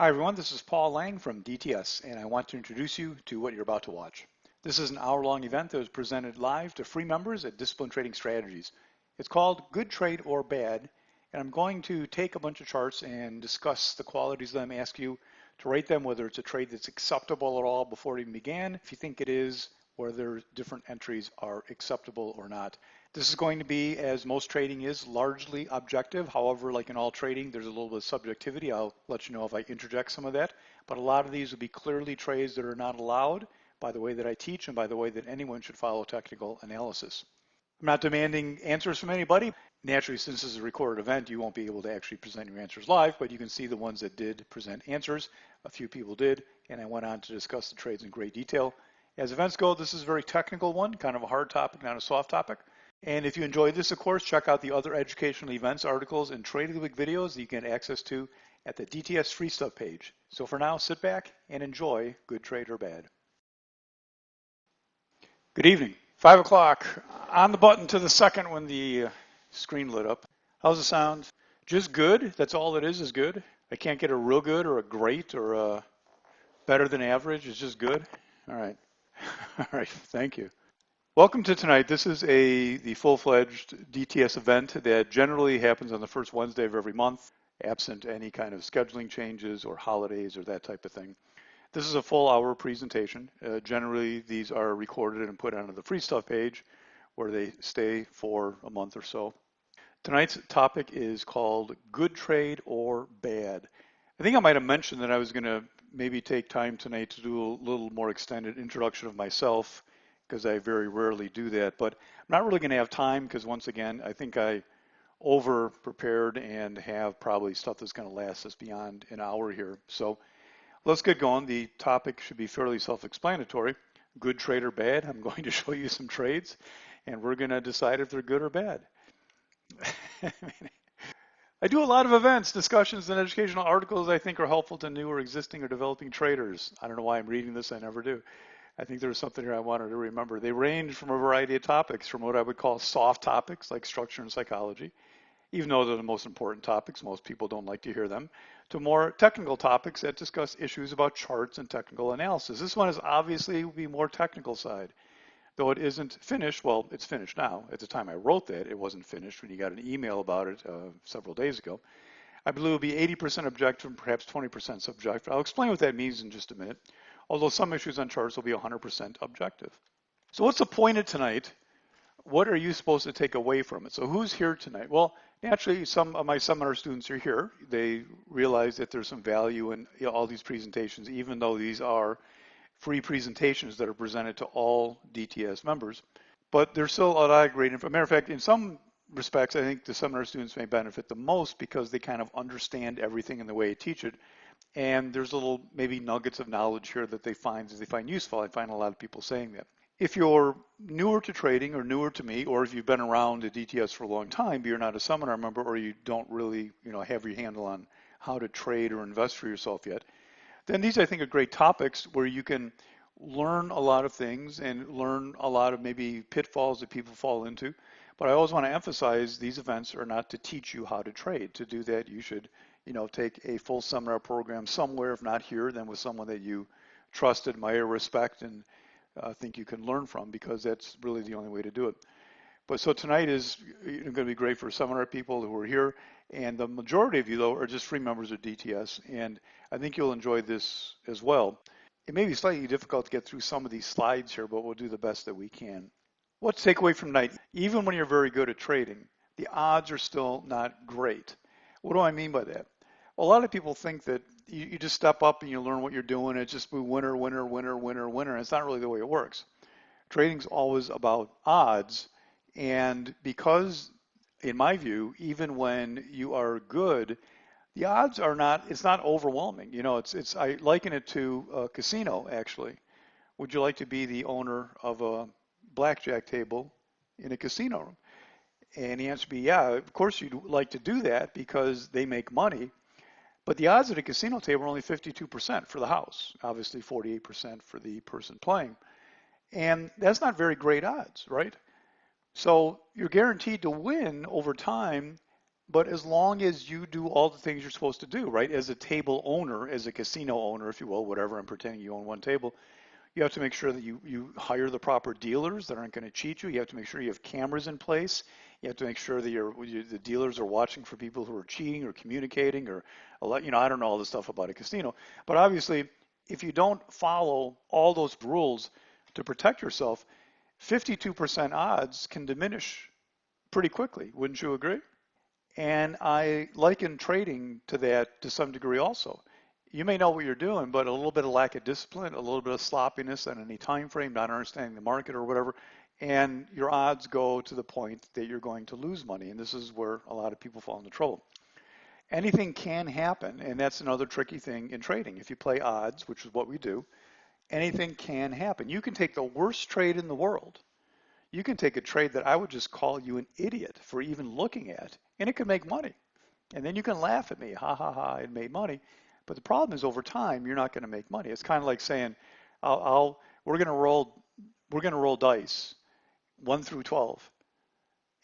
Hi everyone, this is Paul Lang from DTS, and I want to introduce you to what you're about to watch. This is an hour-long event that was presented live to free members at Discipline Trading Strategies. It's called Good Trade or Bad, and I'm going to take a bunch of charts and discuss the qualities of them, ask you to rate them, whether it's a trade that's acceptable at all before it even began, if you think it is, whether different entries are acceptable or not. This is going to be, as most trading is, largely objective. However, like in all trading, there's a little bit of subjectivity. I'll let you know if I interject some of that. But a lot of these will be clearly trades that are not allowed by the way that I teach and by the way that anyone should follow technical analysis. I'm not demanding answers from anybody. Naturally, since this is a recorded event, you won't be able to actually present your answers live, but you can see the ones that did present answers. A few people did, and I went on to discuss the trades in great detail. As events go, this is a very technical one, kind of a hard topic, not a soft topic. And if you enjoyed this, of course, check out the other educational events, articles, and Trading Week videos that you can get access to at the DTS Free Stuff page. So for now, sit back and enjoy Good Trade or Bad. Good evening. 5 o'clock. On the button to the second when the screen lit up. How's it sound? Just good? That's all it is good? I can't get a real good or a great or a better than average. It's just good? All right. All right. Thank you. Welcome to tonight. This is the full-fledged DTS event that generally happens on the first Wednesday of every month, absent any kind of scheduling changes or holidays or that type of thing. This is a full hour presentation. Generally, these are recorded and put onto the free stuff page where they stay for a month or so. Tonight's topic is called Good Trade or Bad. I think I might have mentioned that I was going to maybe take time tonight to do a little more extended introduction of myself, because I very rarely do that, but I'm not really going to have time because once again, I think I over prepared and have probably stuff that's going to last us beyond an hour here. So let's get going. The topic should be fairly self-explanatory. Good trade or bad. I'm going to show you some trades and we're going to decide if they're good or bad. I do a lot of events, discussions, and educational articles I think are helpful to new or existing or developing traders. I don't know why I'm reading this, I never do. I think there's something here I wanted to remember. They range from a variety of topics, from what I would call soft topics like structure and psychology, even though they're the most important topics, most people don't like to hear them, to more technical topics that discuss issues about charts and technical analysis. This one is obviously the more technical side. Though it isn't finished, well, it's finished now. At the time I wrote that, it wasn't finished when you got an email about it several days ago. I believe it will be 80% objective and perhaps 20% subjective. I'll explain what that means in just a minute, although some issues on charts will be 100% objective. So what's the point of tonight? What are you supposed to take away from it? So who's here tonight? Well, naturally, some of my seminar students are here. They realize that there's some value in all these presentations, even though these are free presentations that are presented to all DTS members. But there's still a lot of great information. Matter of fact, in some respects, I think the seminar students may benefit the most because they kind of understand everything in the way I teach it. And there's little maybe nuggets of knowledge here that they find useful. I find a lot of people saying that. If you're newer to trading or newer to me, or if you've been around at DTS for a long time, but you're not a seminar member or you don't really have your handle on how to trade or invest for yourself yet, then these I think are great topics where you can learn a lot of things and learn a lot of maybe pitfalls that people fall into. But I always want to emphasize these events are not to teach you how to trade. To do that, you should take a full seminar program somewhere, if not here, then with someone that you trust, admire, respect, and think you can learn from, because that's really the only way to do it. But so tonight is going to be great for seminar people who are here, and the majority of you, though, are just free members of DTS, and I think you'll enjoy this as well. It may be slightly difficult to get through some of these slides here, but we'll do the best that we can. What's the takeaway from tonight? Even when you're very good at trading, the odds are still not great. What do I mean by that? Well, a lot of people think that you just step up and you learn what you're doing. It's just winner, winner, winner, winner, winner. And it's not really the way it works. Trading's always about odds. And because, in my view, even when you are good, the odds are not, it's not overwhelming. I liken it to a casino, actually. Would you like to be the owner of a blackjack table in a casino room? And the answer would be, yeah, of course you'd like to do that because they make money. But the odds at a casino table are only 52% for the house, obviously 48% for the person playing. And that's not very great odds, right? So you're guaranteed to win over time, But as long as you do all the things you're supposed to do, right? As a table owner, as a casino owner, if you will, whatever, I'm pretending you own one table, you have to make sure that you hire the proper dealers that aren't going to cheat you. You have to make sure you have cameras in place. You have to make sure that the dealers are watching for people who are cheating or communicating or, I don't know all the stuff about a casino. But obviously, if you don't follow all those rules to protect yourself, 52% odds can diminish pretty quickly. Wouldn't you agree? And I liken trading to that to some degree also. You may know what you're doing, but a little bit of lack of discipline, a little bit of sloppiness on any time frame, not understanding the market or whatever, and your odds go to the point that you're going to lose money. And this is where a lot of people fall into trouble. Anything can happen, and that's another tricky thing in trading. If you play odds, which is what we do, anything can happen. You can take the worst trade in the world. You can take a trade that I would just call you an idiot for even looking at, and it can make money. And then you can laugh at me, ha ha ha, it made money. But the problem is over time, you're not going to make money. It's kind of like saying, we're going to roll dice 1 through 12,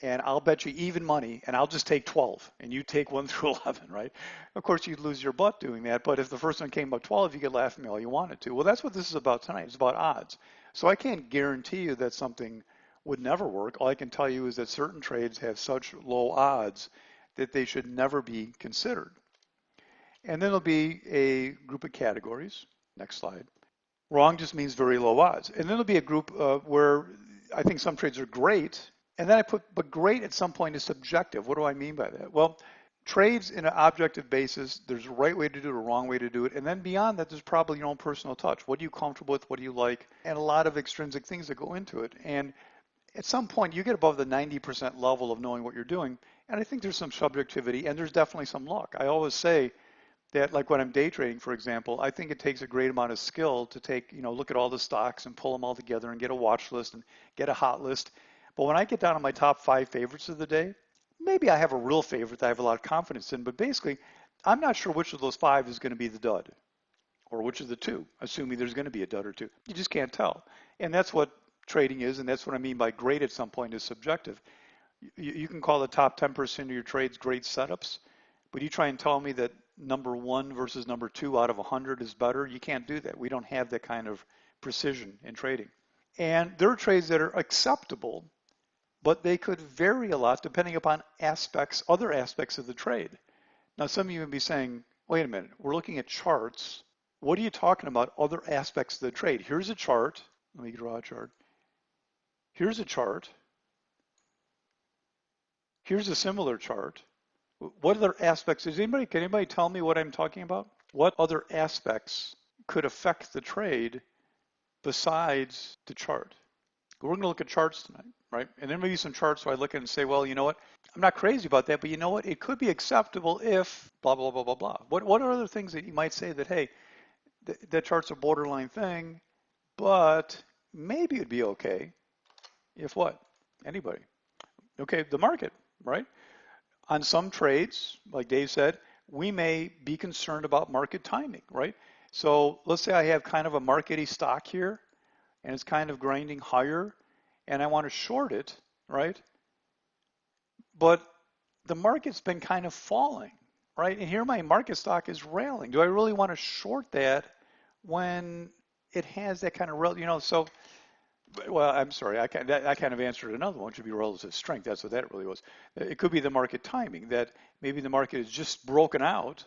and I'll bet you even money, and I'll just take 12, and you take 1 through 11, right? Of course, you'd lose your butt doing that, but if the first one came up 12, you could laugh at me all you wanted to. Well, that's what this is about tonight. It's about odds. So I can't guarantee you that something would never work. All I can tell you is that certain trades have such low odds that they should never be considered. And then there'll be a group of categories. Next slide. Wrong just means very low odds. And then there'll be a group where I think some trades are great. And then I put, but great at some point is subjective. What do I mean by that? Well, trades in an objective basis, there's a right way to do it, a wrong way to do it. And then beyond that, there's probably your own personal touch. What are you comfortable with? What do you like? And a lot of extrinsic things that go into it. And at some point, you get above the 90% level of knowing what you're doing. And I think there's some subjectivity and there's definitely some luck. I always say that, like when I'm day trading, for example, I think it takes a great amount of skill to take, look at all the stocks and pull them all together and get a watch list and get a hot list. But when I get down to my top 5 favorites of the day, maybe I have a real favorite that I have a lot of confidence in, but basically, I'm not sure which of those 5 is going to be the dud or which of the 2, assuming there's going to be a dud or 2. You just can't tell. And that's what trading is, and that's what I mean by great at some point is subjective. You can call the top 10% of your trades great setups, but you try and tell me that number 1 versus number 2 out of 100 is better. You can't do that. We don't have that kind of precision in trading. And there are trades that are acceptable, but they could vary a lot depending upon other aspects of the trade. Now, some of you may be saying, wait a minute, we're looking at charts. What are you talking about, other aspects of the trade? Here's a chart. Let me draw a chart. Here's a chart. Here's a similar chart. What other aspects? Can anybody tell me what I'm talking about? What other aspects could affect the trade besides the chart? We're going to look at charts tonight, right? And then maybe some charts where I look at and say, well, you know what? I'm not crazy about that, but you know what? It could be acceptable if blah, blah, blah, blah, blah. What are other things that you might say that, hey, that chart's a borderline thing, but maybe it'd be okay if what? Anybody. Okay, the market, right? On some trades, like Dave said, we may be concerned about market timing, right? So let's say I have kind of a markety stock here, and it's kind of grinding higher, and I want to short it, right? But the market's been kind of falling, right? And here my market stock is railing. Do I really want to short that when it has that kind of, so, well, I'm sorry, I kind of answered another one. It should be relative strength. That's what that really was. It could be the market timing, that maybe the market is just broken out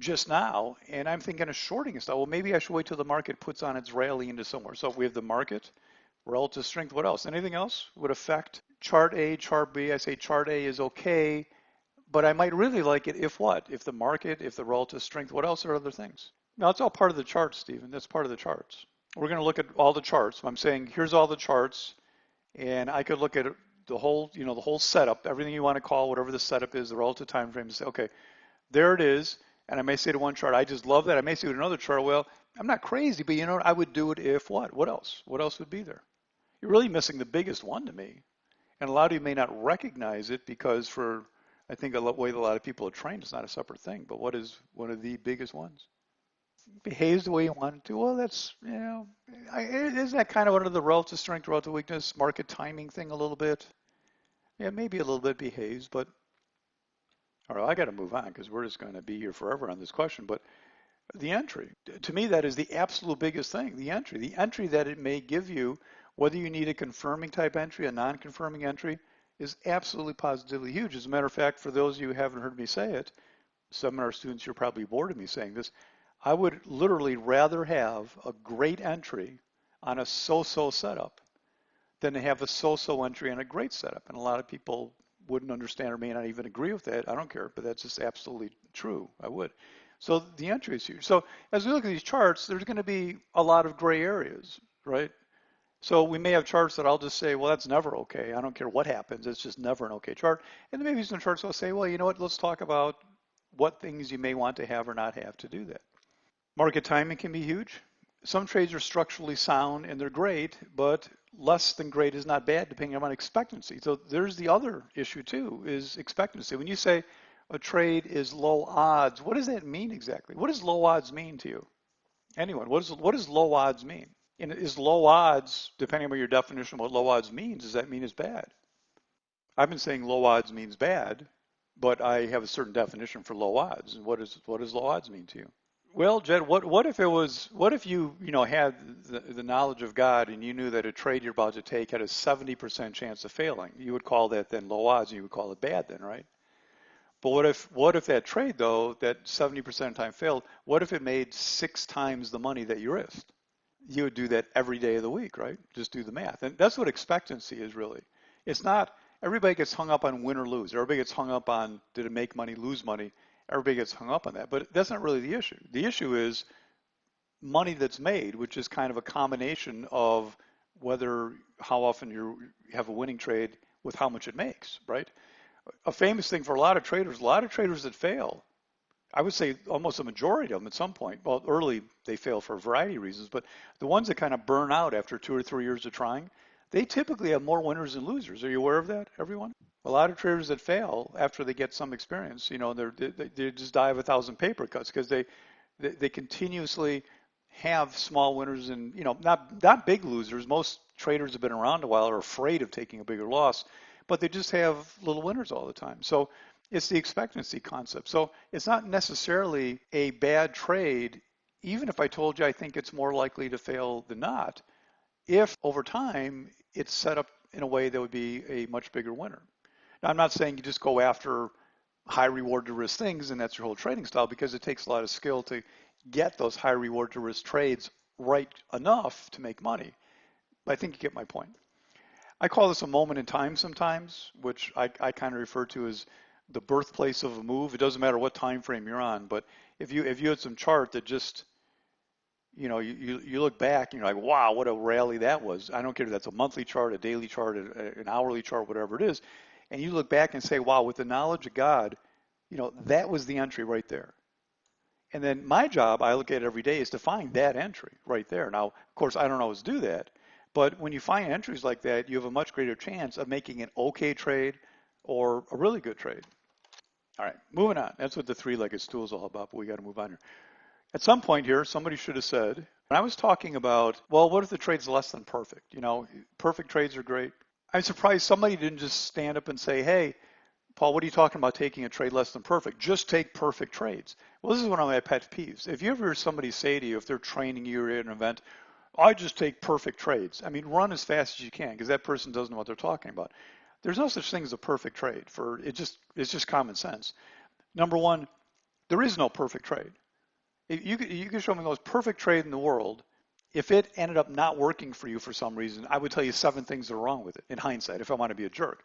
just now, and I'm thinking of shorting and stuff. Well, maybe I should wait till the market puts on its rally into somewhere. So if we have the market, relative strength, what else? Anything else would affect chart A, chart B? I say chart A is okay, but I might really like it if what? If the market, if the relative strength, what else are other things? Now, it's all part of the charts, Stephen. That's part of the charts. We're going to look at all the charts. I'm saying here's all the charts, and I could look at the whole, the whole setup, everything you want to call whatever the setup is, the relative time frame, and say, okay, there it is. And I may say to one chart, I just love that. I may say to another chart, well, I'm not crazy, but you know what? I would do it if what? What else? What else would be there? You're really missing the biggest one to me. And a lot of you may not recognize it because I think a way that a lot of people are trained, it's not a separate thing. But what is one of the biggest ones? Behaves the way you want it to. Well, that's, isn't that kind of under the relative strength, relative weakness, market timing thing a little bit? Yeah, maybe a little bit behaves, but All right, I got to move on because we're just going to be here forever on this question. But the entry, to me, that is the absolute biggest thing. The entry that it may give you, whether you need a confirming type entry, a non-confirming entry, is absolutely positively huge. As a matter of fact, for those of you who haven't heard me say it, seminar students, you're probably bored of me saying this. I would literally rather have a great entry on a so-so setup than to have a so-so entry on a great setup. And a lot of people wouldn't understand or may not even agree with that. I don't care, but that's just absolutely true. I would. So the entry is huge. So as we look at these charts, there's going to be a lot of gray areas, right? So we may have charts that I'll just say, well, that's never okay. I don't care what happens. It's just never an okay chart. And then maybe some charts I'll say, well, you know what? Let's talk about what things you may want to have or not have to do that. Market timing can be huge. Some trades are structurally sound and they're great, but less than great is not bad depending on expectancy. So there's the other issue too, is expectancy. When you say a trade is low odds, what does that mean exactly? What does low odds mean to you? Anyone? What does low odds mean? And is low odds, depending on your definition of what low odds means, does that mean it's bad? I've been saying low odds means bad, but I have a certain definition for low odds. And what does low odds mean to you? Well, Jed, what if you had the knowledge of God and you knew that a trade you're about to take had a 70% chance of failing? You would call that then low odds and you would call it bad then, right? But what if that trade though, that 70% of the time failed, what if it made 6 times the money that you risked? You would do that every day of the week, right? Just do the math. And that's what expectancy is really. It's not, everybody gets hung up on win or lose. Everybody gets hung up on did it make money, lose money. Everybody gets hung up on that. But that's not really the issue. The issue is money that's made, which is kind of a combination of how often you have a winning trade with how much it makes, right? A famous thing for a lot of traders that fail, I would say almost a majority of them at some point. Well, early they fail for a variety of reasons, but the ones that kind of burn out after 2 or 3 years of trying, they typically have more winners than losers. Are you aware of that, everyone? A lot of traders that fail after they get some experience, they just die of 1,000 paper cuts because they continuously have small winners and not big losers. Most traders have been around a while are afraid of taking a bigger loss, but they just have little winners all the time. So it's the expectancy concept. So it's not necessarily a bad trade, even if I told you I think it's more likely to fail than not, if over time it's set up in a way that would be a much bigger winner. Now, I'm not saying you just go after high reward to risk things and that's your whole trading style because it takes a lot of skill to get those high reward to risk trades right enough to make money. But I think you get my point. I call this a moment in time sometimes, which I kind of refer to as the birthplace of a move. It doesn't matter what time frame you're on, but if you had some chart that just you look back and you're like, wow, what a rally that was. I don't care if that's a monthly chart, a daily chart, an hourly chart, whatever it is. And you look back and say, wow, with the knowledge of God, that was the entry right there. And then my job, I look at it every day, is to find that entry right there. Now, of course, I don't always do that, but when you find entries like that, you have a much greater chance of making an okay trade or a really good trade. All right, moving on. That's what the three-legged stool is all about, but we got to move on here. At some point here, somebody should have said, when I was talking about, well, what if the trade's less than perfect? Perfect trades are great. I'm surprised somebody didn't just stand up and say, hey, Paul, what are you talking about taking a trade less than perfect? Just take perfect trades. Well, this is one of my pet peeves. If you ever hear somebody say to you, if they're training you or at an event, I just take perfect trades. I mean, run as fast as you can because that person doesn't know what they're talking about. There's no such thing as a perfect trade. It's just common sense. Number one, there is no perfect trade. You could show me the most perfect trade in the world. If it ended up not working for you for some reason, I would tell you 7 things that are wrong with it in hindsight, if I want to be a jerk.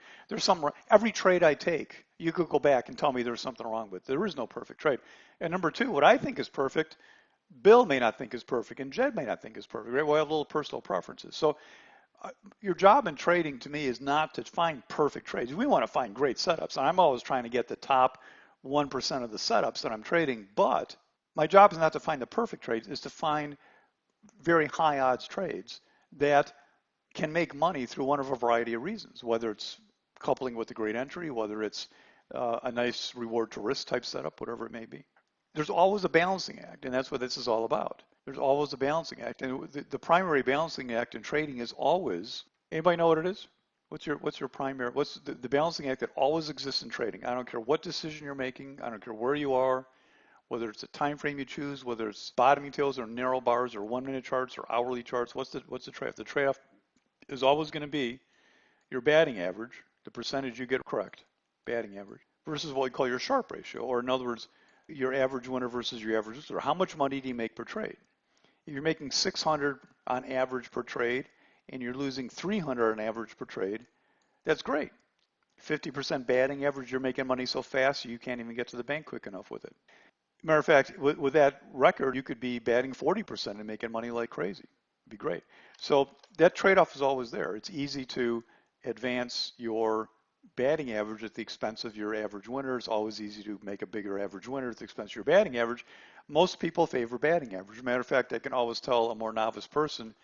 Every trade I take, you could go back and tell me there's something wrong with it. There is no perfect trade. And number 2, what I think is perfect, Bill may not think is perfect, and Jed may not think is perfect. Right? We have little personal preferences. So your job in trading to me is not to find perfect trades. We want to find great setups. And I'm always trying to get the top 1% of the setups that I'm trading, but my job is not to find the perfect trades, is to find very high odds trades that can make money through one of a variety of reasons, whether it's coupling with a great entry, whether it's a nice reward to risk type setup, whatever it may be. There's always a balancing act, and that's what this is all about. There's always a balancing act, and the primary balancing act in trading is always, anybody know what it is? What's your primary, what's the balancing act that always exists in trading? I don't care what decision you're making. I don't care where you are, whether it's a time frame you choose, whether it's bottoming tails or narrow bars or 1 minute charts or hourly charts. What's the trade-off? The trade-off is always going to be your batting average, the percentage you get correct, batting average, versus what we call your Sharpe ratio, or in other words, your average winner versus your average loser. How much money do you make per trade? If you're making 600 on average per trade and you're losing 300 on average per trade, that's great. 50% batting average, you're making money so fast you can't even get to the bank quick enough with it. Matter of fact, with that record, you could be batting 40% and making money like crazy. It'd be great. So that trade-off is always there. It's easy to advance your batting average at the expense of your average winner. It's always easy to make a bigger average winner at the expense of your batting average. Most people favor batting average. Matter of fact, I can always tell a more novice person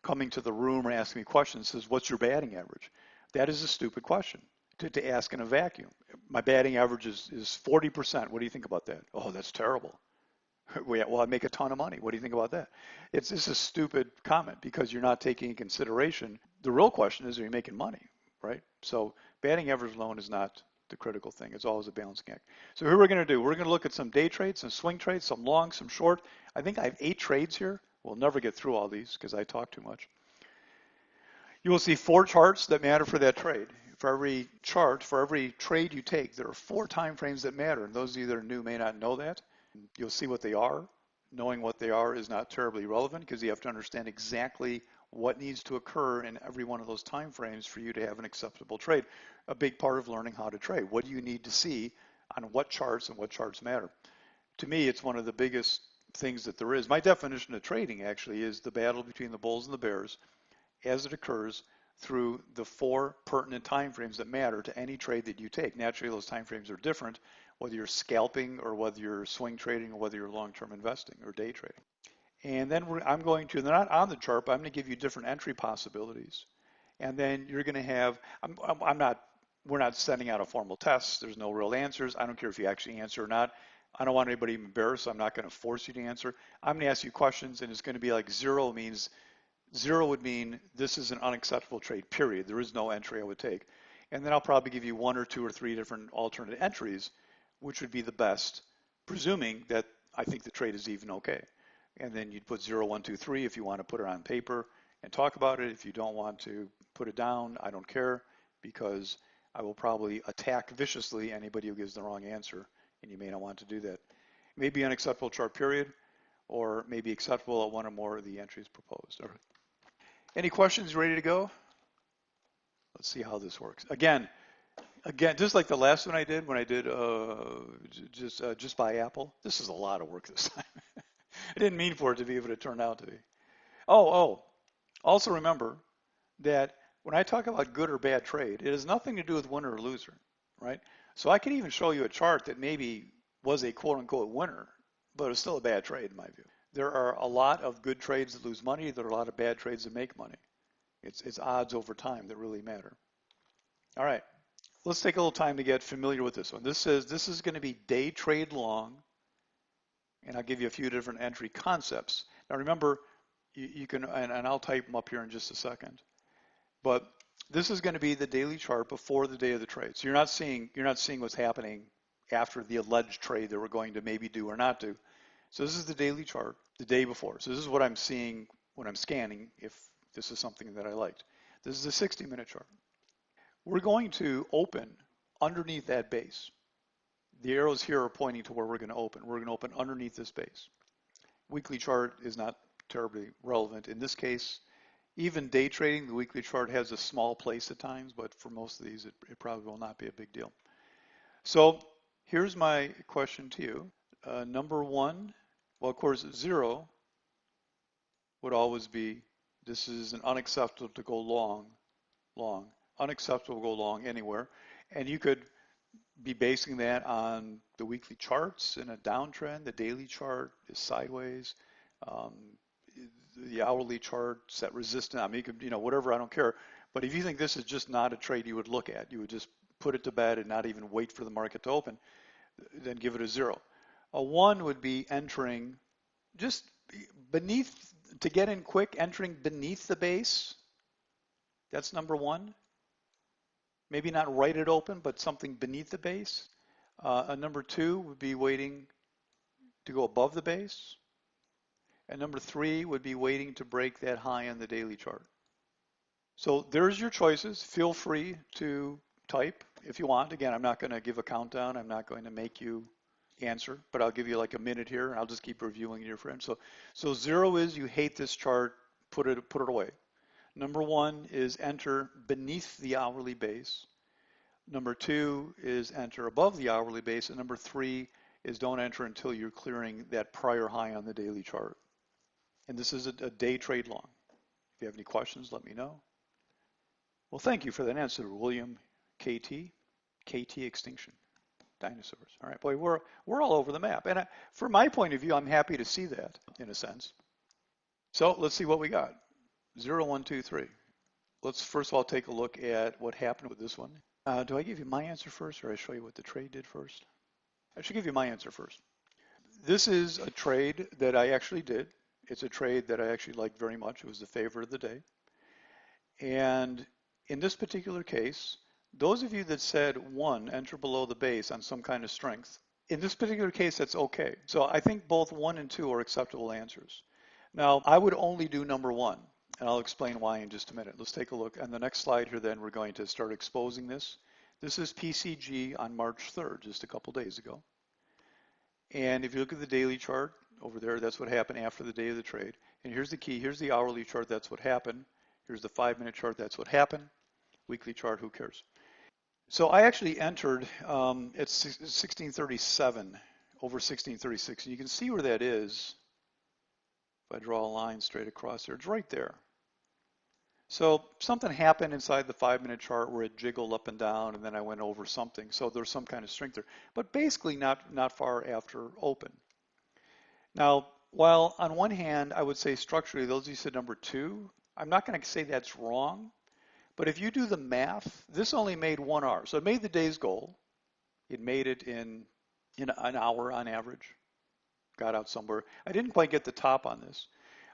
coming to the room or asking me questions says, "What's your batting average?" That is a stupid question to ask in a vacuum. My batting average is 40%. What do you think about that? Oh, that's terrible. Well, I make a ton of money. What do you think about that? It's just a stupid comment because you're not taking in consideration. The real question is, are you making money, right? So batting average alone is not the critical thing. It's always a balancing act. So here we're going to do, we're going to look at some day trades, some swing trades, some long, some short. I think I have 8 trades here. We'll never get through all these because I talk too much. You will see 4 charts that matter for that trade. For every chart, for every trade you take, there are 4 time frames that matter. And those of you that are new may not know that. You'll see what they are. Knowing what they are is not terribly relevant because you have to understand exactly what needs to occur in every one of those time frames for you to have an acceptable trade. A big part of learning how to trade. What do you need to see on what charts and what charts matter? To me, it's one of the biggest things that there is. My definition of trading actually is the battle between the bulls and the bears as it occurs through the 4 pertinent time frames that matter to any trade that you take. Naturally, those time frames are different, whether you're scalping or whether you're swing trading or whether you're long-term investing or day trading. And then I'm going to, they're not on the chart, but I'm going to give you different entry possibilities. And then you're going to have, we're not sending out a formal test. There's no real answers. I don't care if you actually answer or not. I don't want anybody embarrassed, so I'm not going to force you to answer. I'm going to ask you questions, and it's going to be like 0 means, 0 would mean this is an unacceptable trade, period. There is no entry I would take. And then I'll probably give you 1 or 2 or 3 different alternate entries, which would be the best, presuming that I think the trade is even okay. And then you'd put 0, 1, 2, 3 if you want to put it on paper and talk about it. If you don't want to put it down, I don't care, because I will probably attack viciously anybody who gives the wrong answer, and you may not want to do that. It may be unacceptable chart, period, or maybe acceptable at 1 or more of the entries proposed. All right. Any questions? Ready to go? Let's see how this works. Again, just like the last one I did when I did just buy Apple. This is a lot of work this time. I didn't mean for it to be what it turned out to be. Also remember that when I talk about good or bad trade, it has nothing to do with winner or loser, right? So I can even show you a chart that maybe was a quote unquote winner, but it's still a bad trade in my view. There are a lot of good trades that lose money. There are a lot of bad trades that make money. It's odds over time that really matter. All right, let's take a little time to get familiar with this one. This is going to be day trade long, and I'll give you a few different entry concepts. Now remember, you can, and I'll type them up here in just a second, but this is going to be the daily chart before the day of the trade. So you're not seeing what's happening after the alleged trade that we're going to maybe do or not do. So this is the daily chart the day before. So this is what I'm seeing when I'm scanning, if this is something that I liked. This is a 60-minute chart. We're going to open underneath that base. The arrows here are pointing to where we're going to open. We're going to open underneath this base. Weekly chart is not terribly relevant. In this case, even day trading, the weekly chart has a small place at times, but for most of these, it probably will not be a big deal. So here's my question to you. Number 1, well, of course, 0 would always be, this is an unacceptable to go long. Unacceptable to go long anywhere. And you could be basing that on the weekly charts in a downtrend. The daily chart is sideways. The hourly chart set resistance. I mean, you could, whatever, I don't care. But if you think this is just not a trade you would look at, you would just put it to bed and not even wait for the market to open, then give it a 0. A 1 would be entering just beneath, to get in quick, entering beneath the base. That's number 1. maybe not right at open, but something beneath the base. A number 2 would be waiting to go above the base. And number 3 would be waiting to break that high on the daily chart. So there's your choices. Feel free to type if you want. Again, I'm not going to give a countdown. I'm not going to make you answer, but I'll give you like a minute here and I'll just keep reviewing your friends. So 0 is you hate this chart, put it away. Number 1 is enter beneath the hourly base. Number 2 is enter above the hourly base. And number 3 is don't enter until you're clearing that prior high on the daily chart. And this is a day trade long. If you have any questions, let me know. Well, thank you for that answer, William KT. KT extinction. Dinosaurs. All right, boy, we're all over the map. And from my point of view, I'm happy to see that in a sense. So let's see what we got. 0, 1, 2, 3. Let's first of all take a look at what happened with this one. Do I give you my answer first, or I show you what the trade did first? I should give you my answer first. This is a trade that I actually did. It's a trade that I actually liked very much. It was the favorite of the day. And in this particular case, those of you that said 1, enter below the base on some kind of strength, in this particular case, that's okay. So I think both 1 and 2 are acceptable answers. Now, I would only do number 1, and I'll explain why in just a minute. Let's take a look. On the next slide here, then, we're going to start exposing this. This is PCG on March 3rd, just a couple days ago. And if you look at the daily chart over there, that's what happened after the day of the trade. And here's the key. Here's the hourly chart. That's what happened. Here's the 5-minute chart. That's what happened. Weekly chart, who cares? So I actually entered at 1637 over 1636. And you can see where that is. If I draw a line straight across there, it's right there. So something happened inside the 5-minute chart where it jiggled up and down, and then I went over something. So there's some kind of strength there, but basically not far after open. Now, while on one hand, I would say structurally, those of you said number 2, I'm not going to say that's wrong, but if you do the math, this only made 1 hour. So it made the day's goal. It made it in an hour on average. Got out somewhere. I didn't quite get the top on this,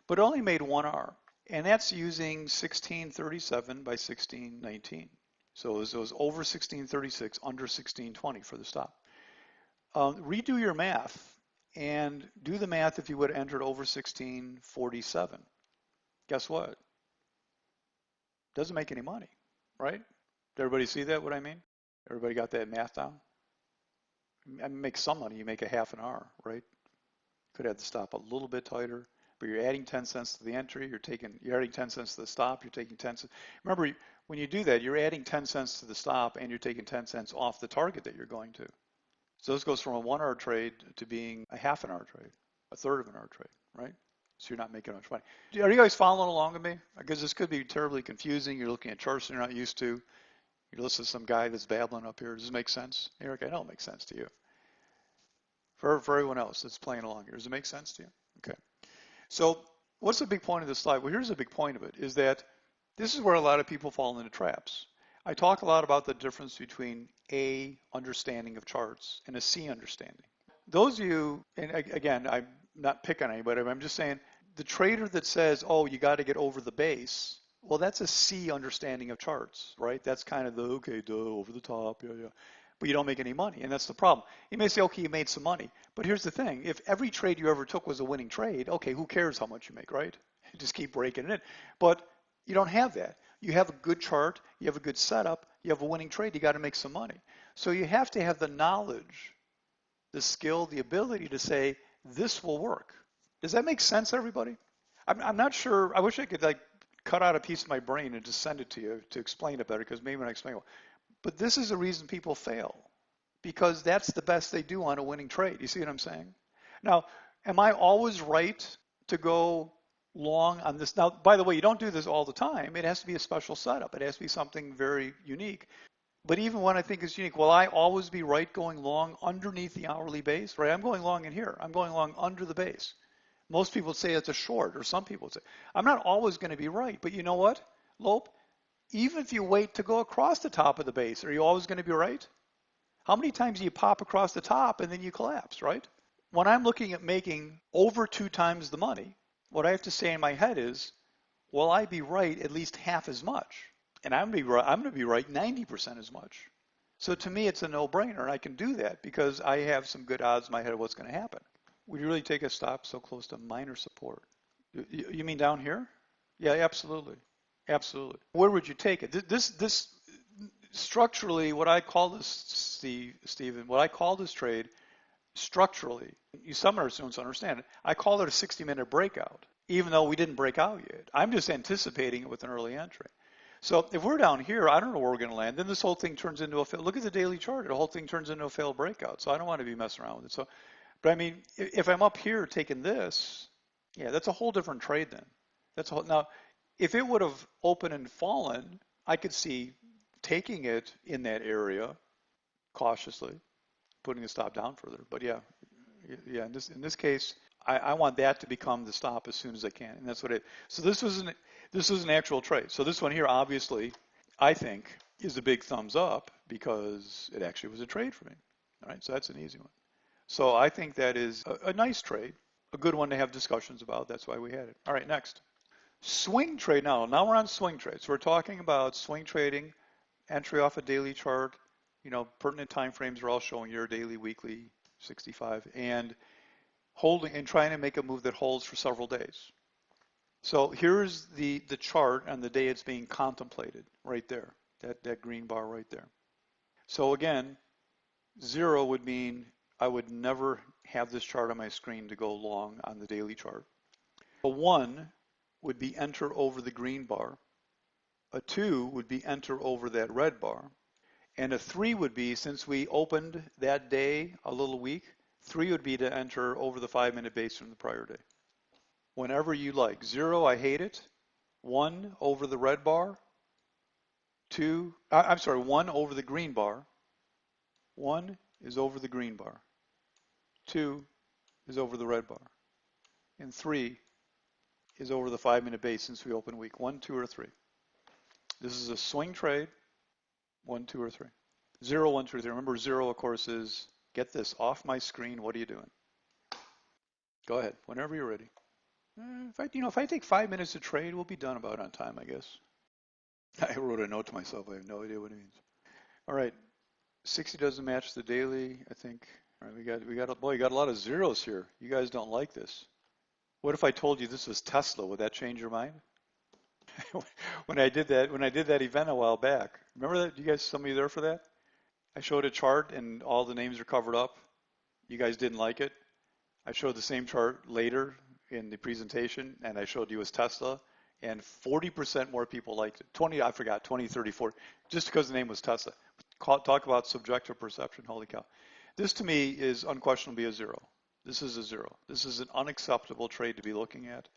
but it only made 1 hour. And that's using 1637 by 1619. So it was over 1636, under 1620 for the stop. Redo your math and do the math if you would have entered over 1647. Guess what? Doesn't make any money, right? Did everybody see that, what I mean? Everybody got that math down? I mean, make some money, you make a half an hour, right? Could have the stop a little bit tighter, but you're adding 10 cents to the entry, you're adding 10 cents to the stop, you're taking 10 cents. Remember, when you do that, you're adding 10 cents to the stop and you're taking 10 cents off the target that you're going to. So this goes from a 1 hour trade to being a half an hour trade, a third of an hour trade, right? So you're not making much money. Are you guys following along with me? Because this could be terribly confusing. You're looking at charts you're not used to. You're listening to some guy that's babbling up here. Does this make sense? Eric, I know it makes sense to you. For everyone else that's playing along here, does it make sense to you? Okay. So what's the big point of this slide? Well, here's the big point of it, is that this is where a lot of people fall into traps. I talk a lot about the difference between A, understanding of charts, and a C, understanding. Those of you, and again, I'm not picking on anybody, but I'm just saying, the trader that says, oh, you got to get over the base, well, that's a C understanding of charts, right? That's kind of the, okay, duh, over the top, yeah. But you don't make any money, and that's the problem. You may say, okay, you made some money, but here's the thing. If every trade you ever took was a winning trade, okay, who cares how much you make, right? Just keep breaking it in. But you don't have that. You have a good chart, you have a good setup, you have a winning trade, you got to make some money. So you have to have the knowledge, the skill, the ability to say, this will work. Does that make sense, everybody? I'm not sure. I wish I could cut out a piece of my brain and just send it to you to explain it better, because maybe when I explain it, but this is the reason people fail, because that's the best they do on a winning trade. You see what I'm saying? Now, am I always right to go long on this? Now, by the way, you don't do this all the time. It has to be a special setup. It has to be something very unique. But even when I think it's unique, will I always be right going long underneath the hourly base? Right? I'm going long in here. I'm going long under the base. Most people say it's a short, or some people say. I'm not always going to be right. But you know what, Lope? Even if you wait to go across the top of the base, are you always going to be right? How many times do you pop across the top and then you collapse, right? When I'm looking at making over 2 times the money, what I have to say in my head is, will I be right at least half as much? and I'm going to be right 90% as much. So to me, it's a no-brainer, and I can do that because I have some good odds in my head of what's going to happen. Would you really take a stop so close to minor support? You mean down here? Yeah, absolutely, absolutely. Where would you take it? This structurally, what I call this, Stephen, what I call this trade structurally, some of our students understand it. I call it a 60-minute breakout, even though we didn't break out yet. I'm just anticipating it with an early entry. So if we're down here, I don't know where we're going to land. Then this whole thing turns into a fail. Look at the daily chart. The whole thing turns into a failed breakout. So I don't want to be messing around with it. So, but I mean, if I'm up here taking this, yeah, that's a whole different trade then. Now, if it would have opened and fallen, I could see taking it in that area cautiously, putting the stop down further. But yeah, in this case, I want that to become the stop as soon as I can, and that's what it. So this was an actual trade. So this one here, obviously, I think is a big thumbs up because it actually was a trade for me. All right, so that's an easy one. So I think that is a nice trade, a good one to have discussions about. That's why we had it. All right, next. Swing trade. Now we're on swing trades. So we're talking about swing trading, entry off a daily chart. Pertinent time frames are all showing your daily, weekly, 65, and holding and trying to make a move that holds for several days. So here's the chart on the day it's being contemplated, right there, that green bar right there. So again, 0 would mean I would never have this chart on my screen to go long on the daily chart. A 1 would be enter over the green bar. A 2 would be enter over that red bar. And a 3 would be, since we opened that day a little weak, 3 would be to enter over the 5-minute base from the prior day. Whenever you like. 0, I hate it. 1 over the red bar. 1 over the green bar. 1 is over the green bar. 2 is over the red bar. And 3 is over the 5-minute base since we opened weak. 1, 2, or 3. This is a swing trade. 1, 2, or 3. 0, 1, 2, or 3. Remember, 0, of course, is get this off my screen. What are you doing? Go ahead, whenever you're ready. If I take 5 minutes to trade, we'll be done about on time, I guess. I wrote a note to myself. I have no idea what it means. All right, 60 doesn't match the daily, I think. All right, we got a lot of zeros here. You guys don't like this. What if I told you this was Tesla? Would that change your mind? when I did that event a while back, remember that? You guys, some of you there for that? I showed a chart and all the names are covered up. You guys didn't like it. I showed the same chart later in the presentation, and I showed you as Tesla, and 40% more people liked it. 20, 30, 40, just because the name was Tesla. Talk about subjective perception, holy cow. This to me is unquestionably a 0. This is a 0. This is an unacceptable trade to be looking at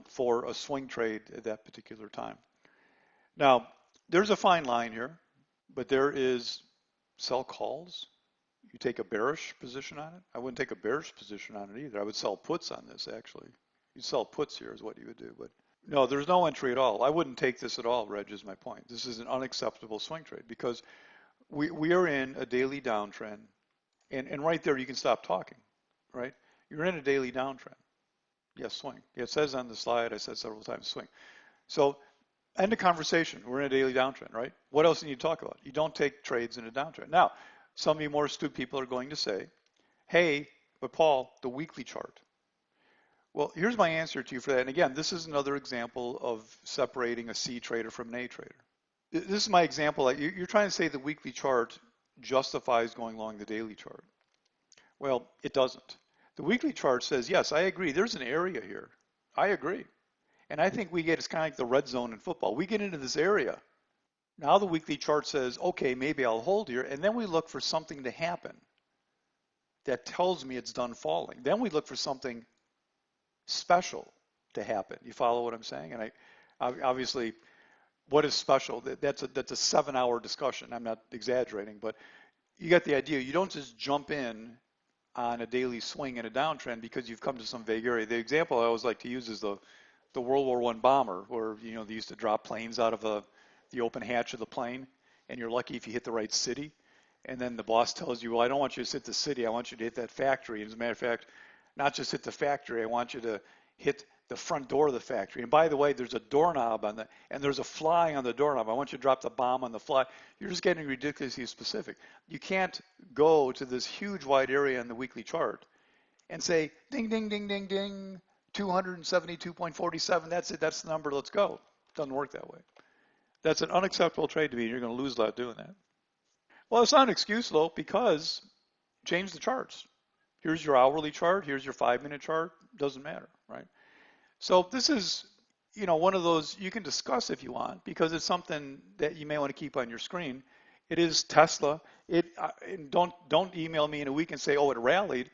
for a swing trade at that particular time. Now, there's a fine line here, but there is sell calls. You take a bearish position on it. I wouldn't take a bearish position on it either. I would sell puts on this, actually. You'd sell puts here is what you would do. But no, there's no entry at all. I wouldn't take this at all, Reg, is my point. This is an unacceptable swing trade because we are in a daily downtrend. And right there, you can stop talking, right? You're in a daily downtrend. Yes, swing. It says on the slide, I said several times, swing. So end of conversation. We're in a daily downtrend, right? What else do you need to talk about? You don't take trades in a downtrend. Now, some of you more astute people are going to say, hey, but Paul, the weekly chart. Well, here's my answer to you for that. And again, this is another example of separating a C trader from an A trader. This is my example. You're trying to say the weekly chart justifies going along the daily chart. Well, it doesn't. The weekly chart says, yes, I agree. There's an area here. I agree. And I think it's kind of like the red zone in football. We get into this area. Now the weekly chart says, okay, maybe I'll hold here. And then we look for something to happen that tells me it's done falling. Then we look for something special to happen. You follow what I'm saying? And obviously, what is special? That's a 7-hour discussion. I'm not exaggerating, but you get the idea. You don't just jump in on a daily swing in a downtrend because you've come to some vague area. The example I always like to use is the World War I bomber, where they used to drop planes out of the open hatch of the plane, and you're lucky if you hit the right city. And then the boss tells you, well, I don't want you to hit the city. I want you to hit that factory. And as a matter of fact, not just hit the factory. I want you to hit the front door of the factory. And by the way, there's a doorknob on the, and there's a fly on the doorknob. I want you to drop the bomb on the fly. You're just getting ridiculously specific. You can't go to this huge wide area in the weekly chart and say, ding, ding, ding, ding, ding, 272.47. That's it. That's the number. Let's go. It doesn't work that way. That's an unacceptable trade to me. You're going to lose a lot doing that. Well, it's not an excuse, though, because change the charts. Here's your hourly chart. Here's your 5-minute chart. Doesn't matter, right? So this is, one of those you can discuss if you want, because it's something that you may want to keep on your screen. It is Tesla. Don't email me in a week and say, oh, it rallied.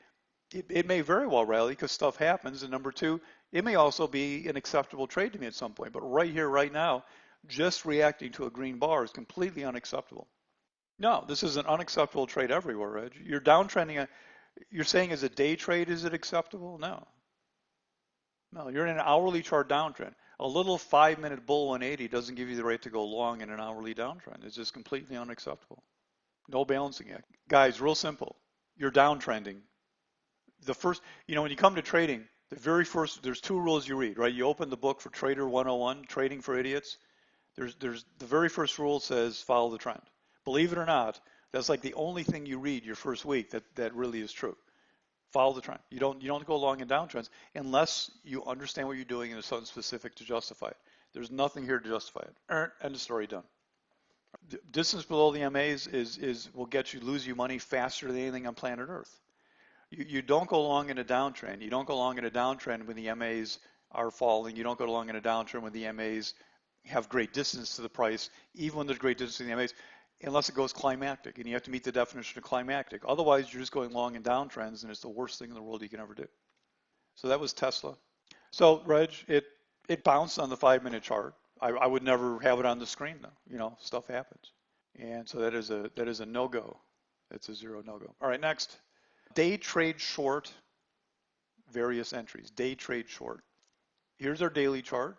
It may very well rally because stuff happens. And number two, it may also be an acceptable trade to me at some point. But right here, right now, just reacting to a green bar is completely unacceptable. No, this is an unacceptable trade everywhere, Reg. You're downtrending. You're saying as a day trade, is it acceptable? No. No, you're in an hourly chart downtrend. A little 5-minute bull 180 doesn't give you the right to go long in an hourly downtrend. It's just completely unacceptable. No balancing act. Guys, real simple. You're downtrending. The first, when you come to trading, the very first, there's 2 rules you read, right? You open the book for Trader 101, Trading for Idiots. There's the very first rule says follow the trend. Believe it or not, that's like the only thing you read your first week that really is true. Follow the trend. You don't go long in downtrends unless you understand what you're doing and there's something specific to justify it. There's nothing here to justify it. End of story, done. Distance below the MAs will lose you money faster than anything on planet Earth. You don't go long in a downtrend. You don't go long in a downtrend when the MAs are falling. You don't go long in a downtrend when the MAs have great distance to the price, even when there's great distance to the MAs, unless it goes climactic, and you have to meet the definition of climactic. Otherwise, you're just going long in downtrends, and it's the worst thing in the world you can ever do. So that was Tesla. So, Reg, it bounced on the 5-minute chart. I would never have it on the screen, though. Stuff happens. And so that is a no-go. It's a zero no-go. All right, next. Day trade short, various entries. Day trade short. Here's our daily chart.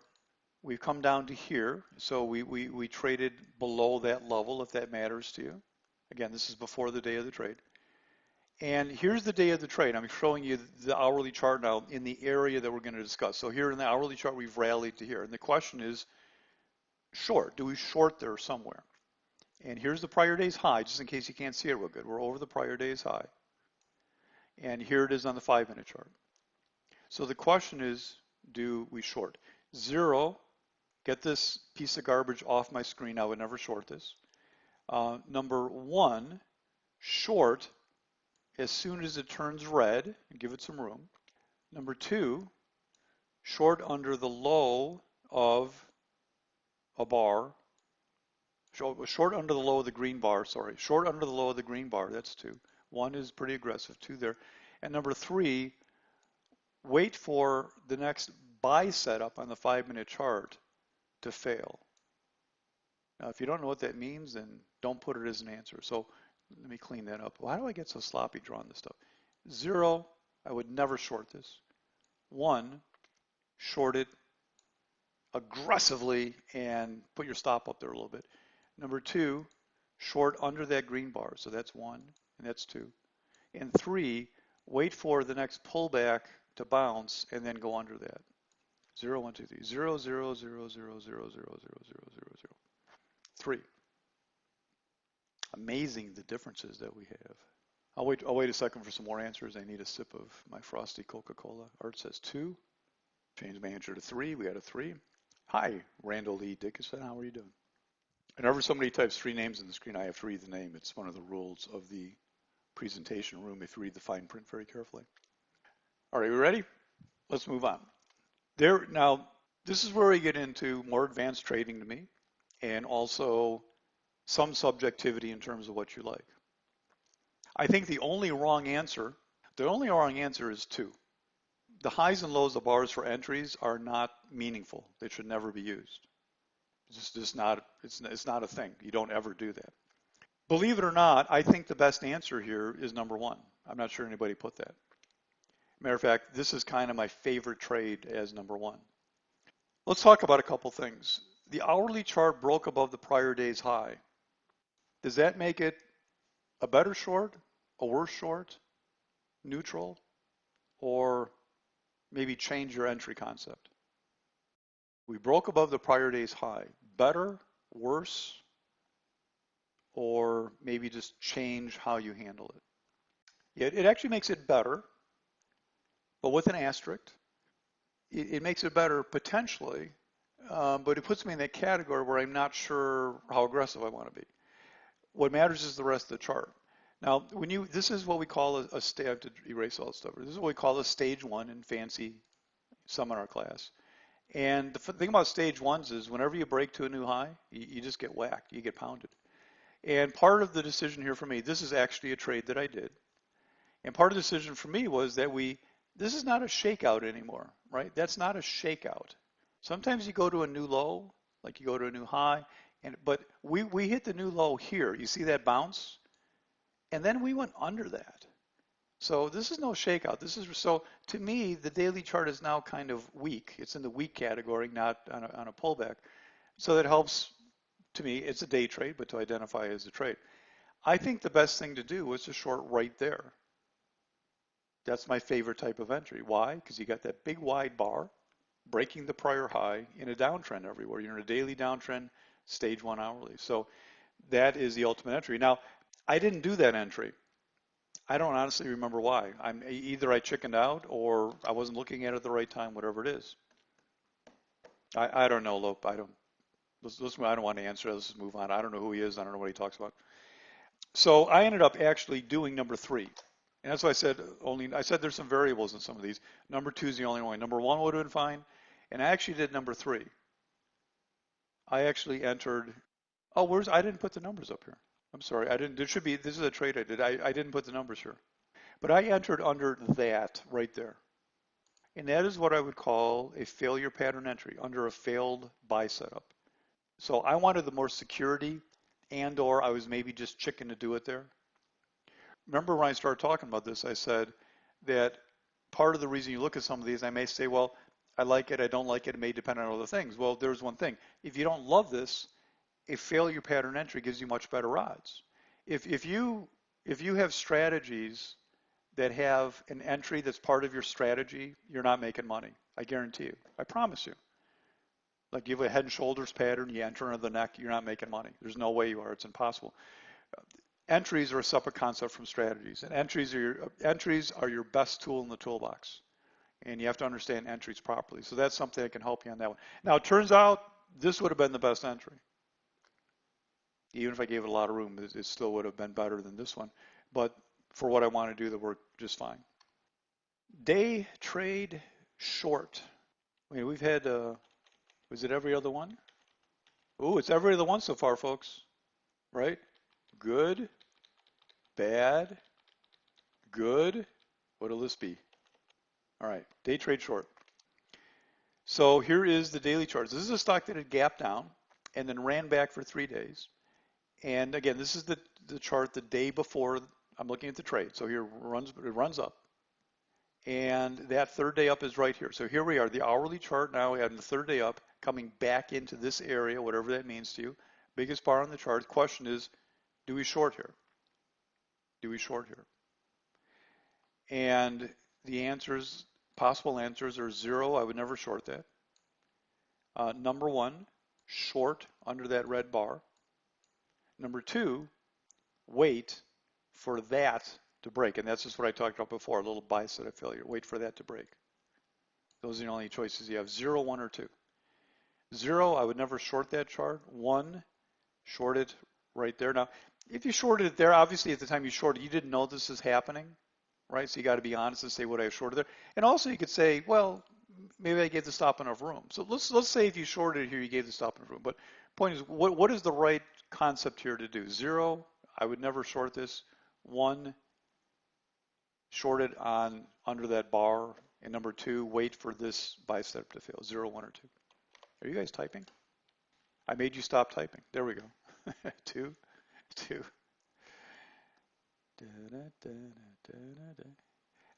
We've come down to here, so we traded below that level, if that matters to you. Again, this is before the day of the trade. And here's the day of the trade. I'm showing you the hourly chart now in the area that we're going to discuss. So here in the hourly chart, we've rallied to here. And the question is, short. Do we short there somewhere? And here's the prior day's high, just in case you can't see it real good. We're over the prior day's high. And here it is on the 5-minute chart. So the question is, do we short? 0, get this piece of garbage off my screen. I would never short this. Number 1, short as soon as it turns red and give it some room. Number 2, short under the low of a bar. Short under the low of the green bar, sorry. Short under the low of the green bar, that's 2. 1 is pretty aggressive, 2 there. And number 3, wait for the next buy setup on the 5-minute chart to fail. Now, if you don't know what that means, then don't put it as an answer. So let me clean that up. Why do I get so sloppy drawing this stuff? 0, I would never short this. 1, short it aggressively and put your stop up there a little bit. Number 2, short under that green bar. So that's 1 and that's 2. And 3, wait for the next pullback to bounce and then go under that. 0, 1, 2, 3. 0, 0, 0, 0, 0, 0, 0, 0, 0, 0, 0. 3. Amazing the differences that we have. I'll wait a second for some more answers. I need a sip of my frosty Coca-Cola. Art says 2. Change my answer to 3. We got a 3. Hi, Randall Lee Dickinson. How are you doing? Whenever somebody types 3 names on the screen, I have to read the name. It's one of the rules of the presentation room if you read the fine print very carefully. All right, we ready? Let's move on. Now, this is where we get into more advanced trading to me, and also some subjectivity in terms of what you like. I think the only wrong answer is 2. The highs and lows of bars for entries are not meaningful. They should never be used. It's just not, it's not a thing. You don't ever do that. Believe it or not, I think the best answer here is number 1. I'm not sure anybody put that. Matter of fact, this is kind of my favorite trade as number 1. Let's talk about a couple things. The hourly chart broke above the prior day's high. Does that make it a better short, a worse short, neutral, or maybe change your entry concept. We broke above the prior day's high. Better, worse, or maybe just change how you handle it. It actually makes it better, but with an asterisk. It makes it better potentially, but it puts me in that category where I'm not sure how aggressive I want to be. What matters is the rest of the chart. Now, this is what we call I have to erase all this stuff. This is what we call a stage one in fancy seminar class. And the thing about stage ones is whenever you break to a new high, you just get whacked, you get pounded. And part of the decision here for me, this is actually a trade that I did. And part of the decision for me was that this is not a shakeout anymore, right? That's not a shakeout. Sometimes you go to a new low, like you go to a new high, but we hit the new low here. You see that bounce? And then we went under that. So this is no shakeout. So to me, the daily chart is now kind of weak. It's in the weak category, not on a pullback. So that helps, to me, it's a day trade, but to identify as a trade. I think the best thing to do is to short right there. That's my favorite type of entry. Why? Because you got that big wide bar, breaking the prior high in a downtrend everywhere. You're in a daily downtrend, stage one hourly. So that is the ultimate entry. Now, I didn't do that entry. I don't honestly remember why. Either I chickened out or I wasn't looking at it at the right time, whatever it is. I don't know, Lope. I don't want to answer. Let's just move on. I don't know who he is. I don't know what he talks about. So I ended up actually doing number 3. And that's why I said there's some variables in some of these. Number 2 is the only one. Number 1 would have been fine. And I actually did number 3. I actually entered, I didn't put the numbers up here. I'm sorry, I didn't, this is a trade I did. I didn't put the numbers here. But I entered under that right there. And that is what I would call a failure pattern entry, under a failed buy setup. So I wanted the more security, and or I was maybe just chicken to do it there. Remember when I started talking about this, I said that part of the reason you look at some of these, I may say, well, I like it, I don't like it, it may depend on other things. Well, there's one thing. If you don't love this, a failure pattern entry gives you much better odds. If you have strategies that have an entry that's part of your strategy, you're not making money. I guarantee you. I promise you. Like you have a head and shoulders pattern, you enter into the neck, you're not making money. There's no way you are. It's impossible. Entries are a separate concept from strategies, and entries are your best tool in the toolbox, and you have to understand entries properly. So that's something that can help you on that one. Now it turns out this would have been the best entry. Even if I gave it a lot of room, it still would have been better than this one. But for what I want to do, that worked just fine. Day trade short. I mean, we've had, was it every other one? Oh, it's every other one so far, folks. Right? Good, bad, good. What'll this be? All right, day trade short. So here is the daily chart. This is a stock that had gapped down and then ran back for 3 days. And again, this is the chart the day before I'm looking at the trade. So here it runs up. And that third day up is right here. So here we are, the hourly chart now and the third day up, coming back into this area, whatever that means to you. Biggest bar on the chart. The question is, do we short here? Do we short here? And the answers, possible answers are 0, I would never short that. Number 1, short under that red bar. Number 2, wait for that to break. And that's just what I talked about before, a little buy setup failure. Wait for that to break. Those are the only choices you have, 0, 1, or 2. 0, I would never short that chart. 1, short it right there. Now, if you shorted it there, obviously at the time you shorted, you didn't know this is happening, right? So you got to be honest and say what I shorted there. And also you could say, well, maybe I gave the stop enough room. So let's say if you shorted it here, you gave the stop enough room. But point is, what is the right concept here to do? 0, I would never short this. 1, short it on under that bar. And number 2, wait for this buy setup to fail. 0, 1, or 2. Are you guys typing? I made you stop typing. There we go. 2, 2.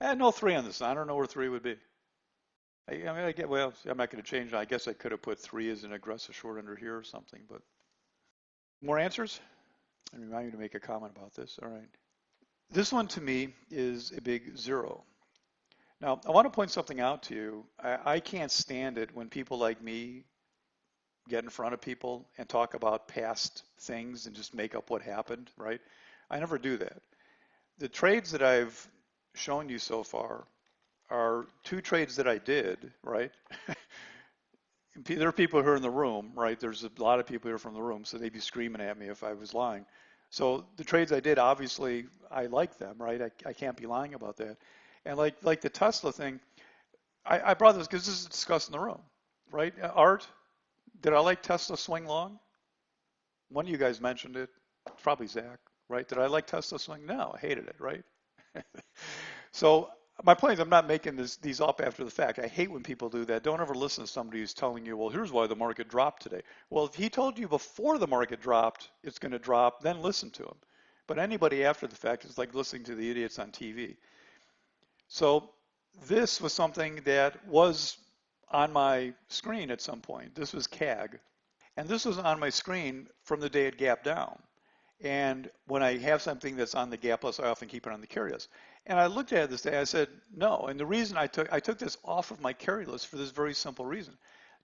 And no 3 on this. I don't know where 3 would be. I'm not going to change it. I guess I could have put 3 as an aggressive short under here or something, but more answers? I remind you to make a comment about this. All right. This one to me is a big 0. Now, I want to point something out to you. I can't stand it when people like me get in front of people and talk about past things and just make up what happened, right? I never do that. The trades that I've shown you so far are two trades that I did, right? There are people who are in the room, right? There's a lot of people here from the room, so they'd be screaming at me if I was lying. So the trades I did, obviously, I like them, right? I can't be lying about that. And like the Tesla thing, I brought this because this is discussed in the room, right? Art, did I like Tesla swing long? One of you guys mentioned it. It's probably Zach, right? Did I like Tesla swing? No, I hated it, right? So my point is I'm not making these up after the fact. I hate when people do that. Don't ever listen to somebody who's telling you, well, here's why the market dropped today. Well, if he told you before the market dropped, it's going to drop, then listen to him. But anybody after the fact is like listening to the idiots on TV. So this was something that was on my screen at some point. This was CAG. And this was on my screen from the day it gapped down. And when I have something that's on the gap list, I often keep it on the carry list. And I looked at it this day, I said, no. And the reason I took this off of my carry list for this very simple reason.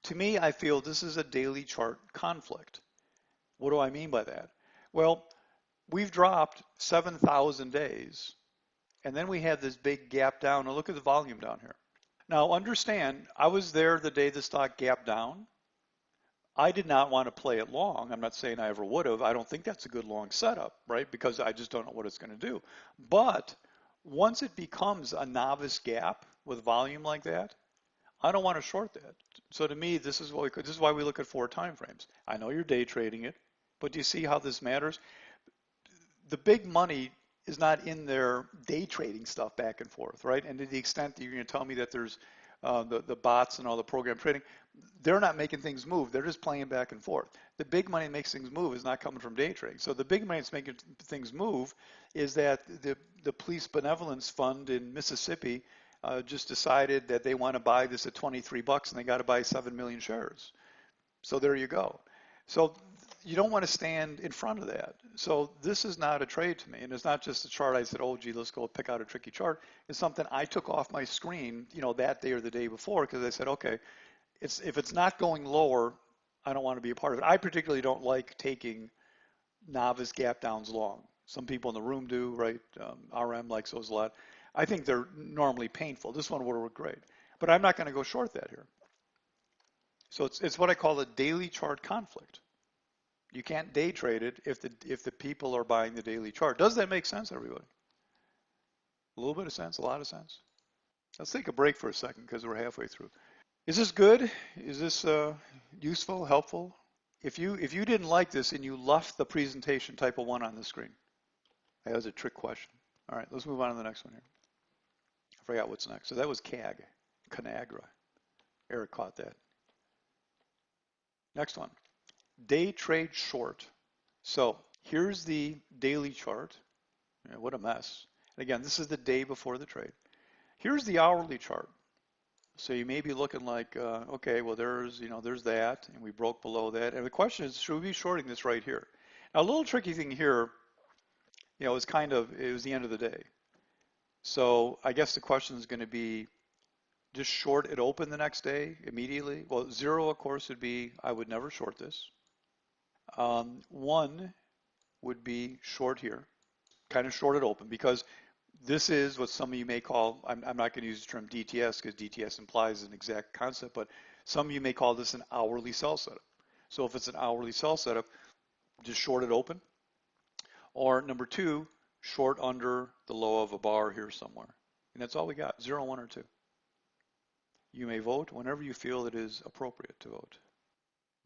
To me, I feel this is a daily chart conflict. What do I mean by that? Well, we've dropped 7,000 days, and then we had this big gap down. Now look at the volume down here. Now understand, I was there the day the stock gapped down. I did not want to play it long. I'm not saying I ever would have. I don't think that's a good long setup, right? Because I just don't know what it's going to do. But once it becomes a novice gap with volume like that, I don't want to short that. So to me, this is why we look at 4 time frames. I know you're day trading it, but do you see how this matters? The big money is not in their day trading stuff back and forth, right? And to the extent that you're going to tell me that there's the bots and all the program trading, they're not making things move. They're just playing back and forth. The big money that makes things move is not coming from day trading. So the big money that's making things move is that the Police Benevolence Fund in Mississippi just decided that they want to buy this at 23 bucks and they got to buy 7 million shares. So there you go. So you don't want to stand in front of that. So this is not a trade to me. And it's not just a chart I said, oh, gee, let's go pick out a tricky chart. It's something I took off my screen, that day or the day before because I said, okay, if it's not going lower, I don't want to be a part of it. I particularly don't like taking novice gap downs long. Some people in the room do, right? RM likes those a lot. I think they're normally painful. This one would work great. But I'm not going to go short that here. So it's what I call a daily chart conflict. You can't day trade it if the people are buying the daily chart. Does that make sense, everybody? A little bit of sense, a lot of sense. Let's take a break for a second because we're halfway through. Is this good? Is this useful, helpful? If you didn't like this and you left the presentation, type a 1 on the screen. That was a trick question. All right, let's move on to the next one here. I forgot what's next. So that was CAG, Conagra. Eric caught that. Next one, day trade short. So here's the daily chart. What a mess. And again, this is the day before the trade. Here's the hourly chart. So you may be looking like, okay, well, there's that, and we broke below that. And the question is, should we be shorting this right here? Now, a little tricky thing here, it was the end of the day. So I guess the question is going to be, just short it open the next day immediately? Well, 0, of course, would be, I would never short this. 1 would be short here, kind of short it open, because this is what some of you may call, I'm not going to use the term DTS because DTS implies an exact concept, but some of you may call this an hourly sell setup. So if it's an hourly sell setup, just short it open. Or number 2, short under the low of a bar here somewhere. And that's all we got, 0, 1, or 2. You may vote whenever you feel it is appropriate to vote,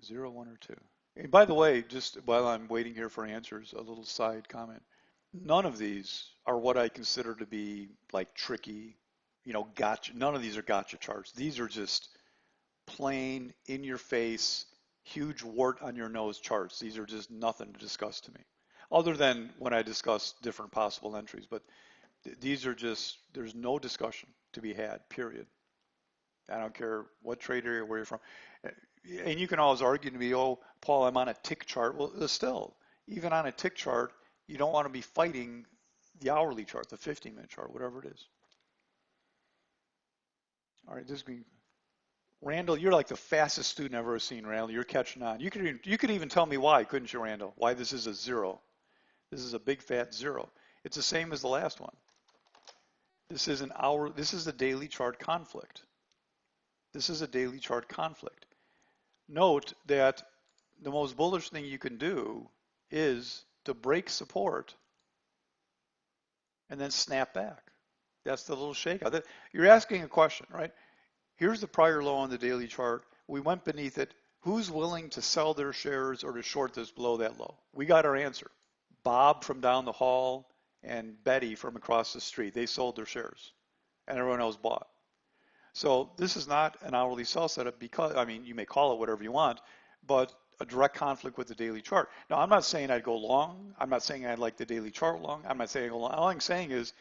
0, 1, or 2. And by the way, just while I'm waiting here for answers, a little side comment. None of these are what I consider to be like tricky, gotcha. None of these are gotcha charts. These are just plain, in your face, huge wart on your nose charts. These are just nothing to discuss to me, other than when I discuss different possible entries. But these are just, there's no discussion to be had, period. I don't care what trade area, where you're from. And you can always argue to me, oh, Paul, I'm on a tick chart. Well, still, even on a tick chart, you don't want to be fighting the hourly chart, the 15-minute chart, whatever it is. All right, this is being Randall, you're like the fastest student I've ever seen, Randall. You're catching on. You could even tell me why, couldn't you, Randall? Why this is a zero. This is a big fat zero. It's the same as the last one. This is a daily chart conflict. This is a daily chart conflict. Note that the most bullish thing you can do is to break support and then snap back. That's the little shakeout. You're asking a question, right? Here's the prior low on the daily chart. We went beneath it. Who's willing to sell their shares or to short this below that low? We got our answer. Bob from down the hall and Betty from across the street. They sold their shares and everyone else bought. So this is not an hourly sell setup because, I mean, you may call it whatever you want, but a direct conflict with the daily chart. Now, I'm not saying I'd go long. I'm not saying I'd like the daily chart long. I'm not saying I'd go long. All I'm saying is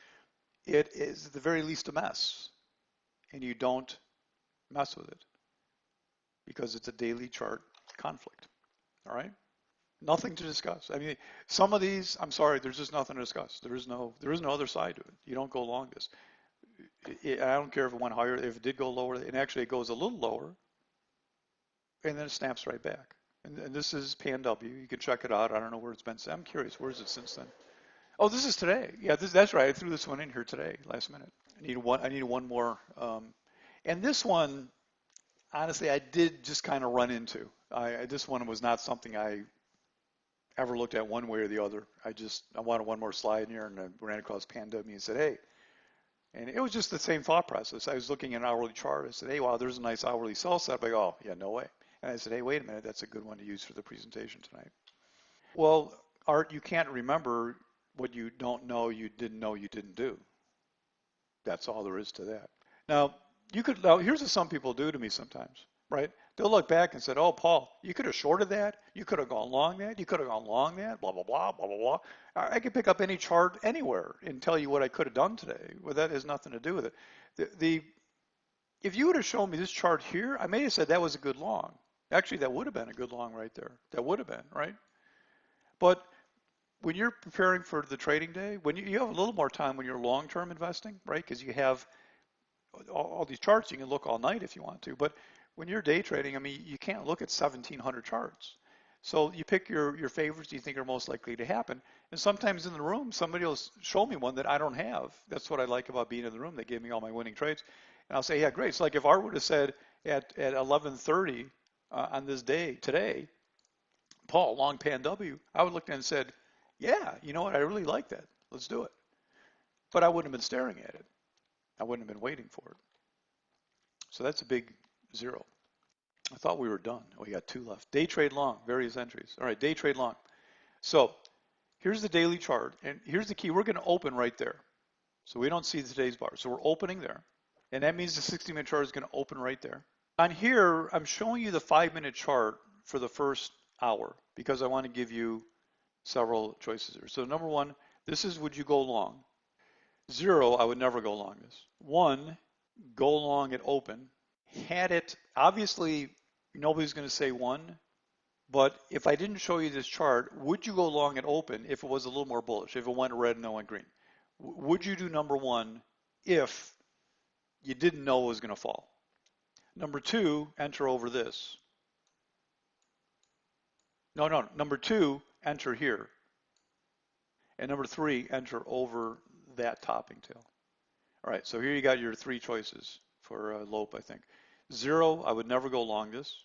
it is at the very least a mess, and you don't mess with it because it's a daily chart conflict. All right? Nothing to discuss. I mean, some of these, I'm sorry, there's just nothing to discuss. There is no other side to it. You don't go long this. I don't care if it went higher, if it did go lower, and actually it goes a little lower, and then it snaps right back. And this is PanW. You can check it out. I don't know where it's been. I'm curious, where is it since then? Oh, this is today. Yeah, that's right. I threw this one in here today, last minute. I need one more. And this one, honestly, I did just kind of run into. This one was not something I ever looked at one way or the other. I wanted one more slide in here, and I ran across PanW and said, hey. And it was just the same thought process. I was looking at an hourly chart. I said, hey, wow, there's a nice hourly sell set. I go, oh, yeah, no way. And I said, hey, wait a minute, that's a good one to use for the presentation tonight. Well, Art, you can't remember what you don't know you didn't do. That's all there is to that. Now, here's what some people do to me sometimes, right? They'll look back and say, oh, Paul, you could have shorted that. You could have gone long that. You could have gone long that, blah, blah, blah, blah, blah, blah. I could pick up any chart anywhere and tell you what I could have done today. Well, that has nothing to do with it. If you would have shown me this chart here, I may have said that was a good long. Actually, that would have been a good long right there. That would have been, right? But when you're preparing for the trading day, when you have a little more time when you're long-term investing, right? Because you have all these charts, you can look all night if you want to. But when you're day trading, I mean, you can't look at 1,700 charts. So you pick your favorites you think are most likely to happen. And sometimes in the room, somebody will show me one that I don't have. That's what I like about being in the room. They give me all my winning trades. And I'll say, yeah, great. So like if Art would have said at 11:30 on this day, today, Paul, long PanW, I would look at it and said, yeah, you know what? I really like that. Let's do it. But I wouldn't have been staring at it. I wouldn't have been waiting for it. So that's a big zero. I thought we were done. We got two left. Day trade long, various entries. All right, day trade long. So here's the daily chart, and here's the key. We're going to open right there. So we don't see today's bar. So we're opening there. And that means the 60-minute chart is going to open right there. On here, I'm showing you the 5-minute chart for the first hour because I want to give you several choices here. So number one, this is would you go long? 0, I would never go long this. 1, go long at open. Had it, obviously, nobody's going to say 1, but if I didn't show you this chart, would you go long at open if it was a little more bullish, if it went red and it went green? Would you do number 1 if you didn't know it was going to fall? Number 2, enter over this. No, number 2, enter here. And number 3, enter over that topping tail. All right, so here you got your 3 choices for Lope, I think. 0, I would never go long this.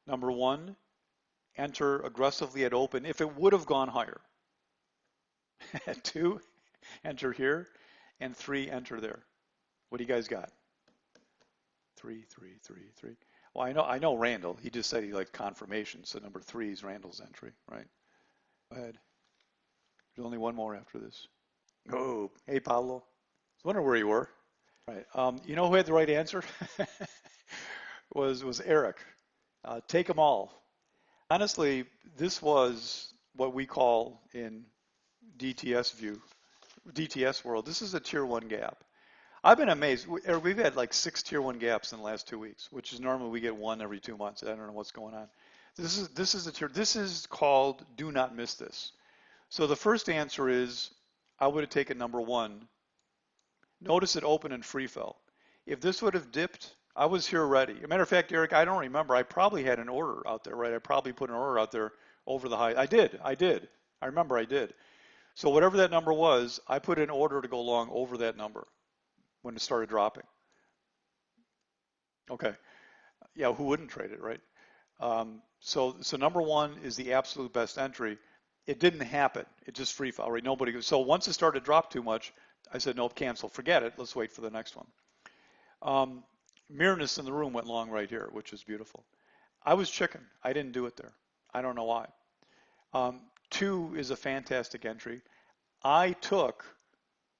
Number 1, enter aggressively at open if it would have gone higher. 2, enter here. And 3, enter there. What do you guys got? 3, 3, 3, 3. Well, I know Randall. He just said he liked confirmation, so number 3 is Randall's entry, right? Go ahead. There's only one more after this. Oh, hey, Pablo. I was wondering where you were. All right. You know who had the right answer? was Eric. Take them all. Honestly, this was what we call in DTS world, this is a tier 1 gap. I've been amazed. We've had like 6 tier 1 gaps in the last 2 weeks, which is normally we get 1 every 2 months. I don't know what's going on. This is a tier. This is called do not miss this. So the first answer is I would have taken number 1. Notice it open and free fell. If this would have dipped, I was here ready. As a matter of fact, Eric, I don't remember. I probably had an order out there, right? I probably put an order out there over the high. I did. I did. I remember I did. So whatever that number was, I put an order to go long over that number when it started dropping. Okay. Yeah, who wouldn't trade it, right? So number one is the absolute best entry. It didn't happen. It just free fell, right? Nobody. So once it started to drop too much, I said, nope, cancel, forget it. Let's wait for the next one. Mirnus in the room went long right here, which is beautiful. I was chicken. I didn't do it there. I don't know why. Two is a fantastic entry. I took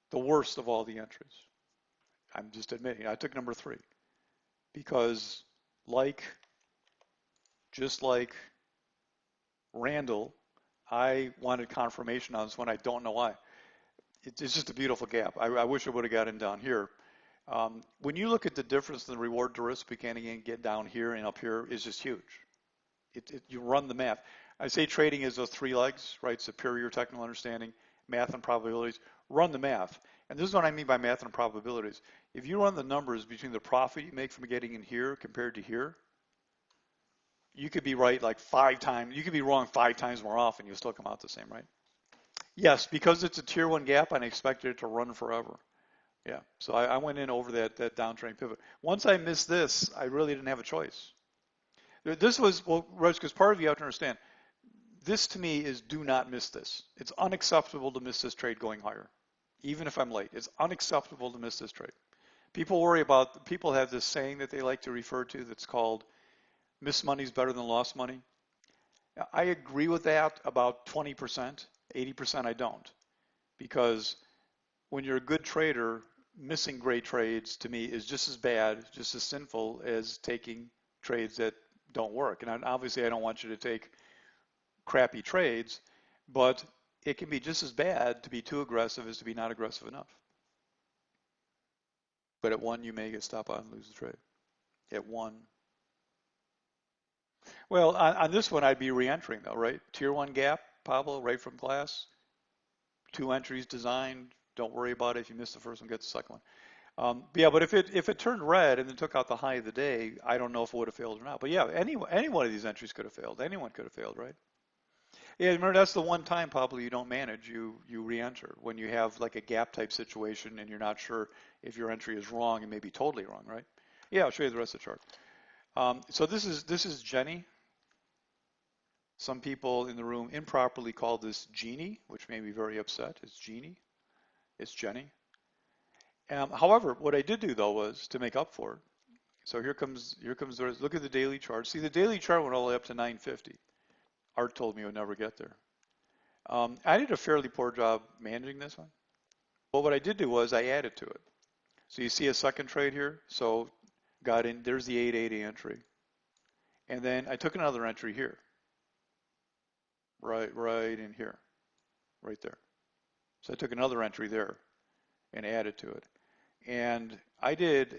the worst of all the entries. I'm just admitting, I took number three because just like Randall, I wanted confirmation on this one. I don't know why. It's just a beautiful gap. I wish I would have gotten down here. When you look at the difference in the reward to risk, beginning and get down here and up here is just huge. You run the math. I say trading is those three legs, right? Superior technical understanding, math and probabilities. Run the math. And this is what I mean by math and probabilities. If you run the numbers between the profit you make from getting in here compared to here, you could be right like 5 times. You could be wrong 5 times more often. You'll still come out the same, right? Yes, because it's a tier one gap, and I expected it to run forever. Yeah, so I went in over that downtrend pivot. Once I missed this, I really didn't have a choice. This was, well, Rose, because part of you have to understand, this to me is do not miss this. It's unacceptable to miss this trade going higher, even if I'm late. It's unacceptable to miss this trade. People have this saying that they like to refer to that's called missed money is better than lost money. I agree with that about 20%, 80% I don't. Because when you're a good trader, missing great trades to me is just as bad, just as sinful as taking trades that don't work. And obviously I don't want you to take crappy trades, but it can be just as bad to be too aggressive as to be not aggressive enough. But at one, you may get stopped out and lose the trade. At one. Well, on this one, I'd be re-entering though, right? Tier one gap, Pablo, right from class. 2 entries designed. Don't worry about it. If you miss the first one, get the second one. Yeah, but if it turned red and then took out the high of the day, I don't know if it would have failed or not. But yeah, any one of these entries could have failed. Anyone could have failed, right? Yeah, remember that's the one time, Pablo, you don't manage. You re-enter when you have like a gap type situation and you're not sure if your entry is wrong and maybe totally wrong, right? Yeah, I'll show you the rest of the chart. So this is Jenny. Some people in the room improperly call this Jeannie, which made me very upset. It's Jeannie. It's Jenny. However, what I did do though was to make up for it. So here comes look at the daily chart. See, the daily chart went all the way up to 950. Art told me it would never get there. I did a fairly poor job managing this one. But what I did do was I added to it. So you see a second trade here. So got in, there's the 880 entry. And then I took another entry here. Right in here. Right there. So I took another entry there and added to it. And I did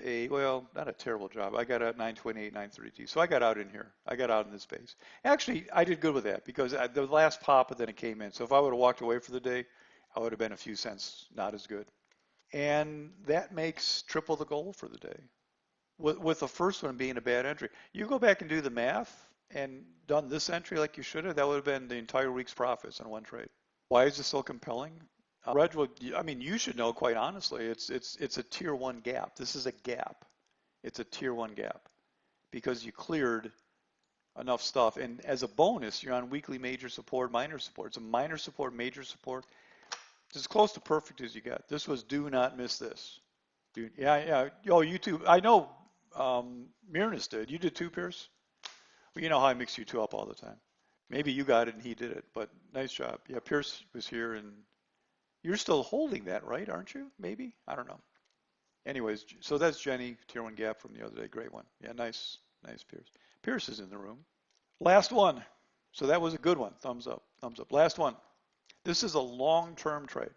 not a terrible job. I got out 928, 932. So I got out in here. I got out in this space. Actually, I did good with that because the last pop and then it came in. So if I would have walked away for the day, I would have been a few cents not as good. And that makes triple the goal for the day. With the first one being a bad entry. You go back and do the math and done this entry like you should have, that would have been the entire week's profits on one trade. Why is this so compelling? Reg, I mean, you should know quite honestly, it's a tier one gap. This is a gap. It's a tier one gap because you cleared enough stuff. And as a bonus, you're on weekly major support, minor support. It's a minor support, major support. It's as close to perfect as you get. This was do not miss this. Dude, yeah. Oh, you too. I know Mirnus did. You did too, Pierce? Well, you know how I mix you two up all the time. Maybe you got it and he did it, but nice job. Yeah, Pierce was here and you're still holding that, right? Aren't you? Maybe? I don't know. Anyways, so that's Jenny, tier one gap from the other day. Great one. Yeah, nice, Pierce. Pierce is in the room. Last one. So that was a good one. Thumbs up, thumbs up. Last one. This is a long-term trade,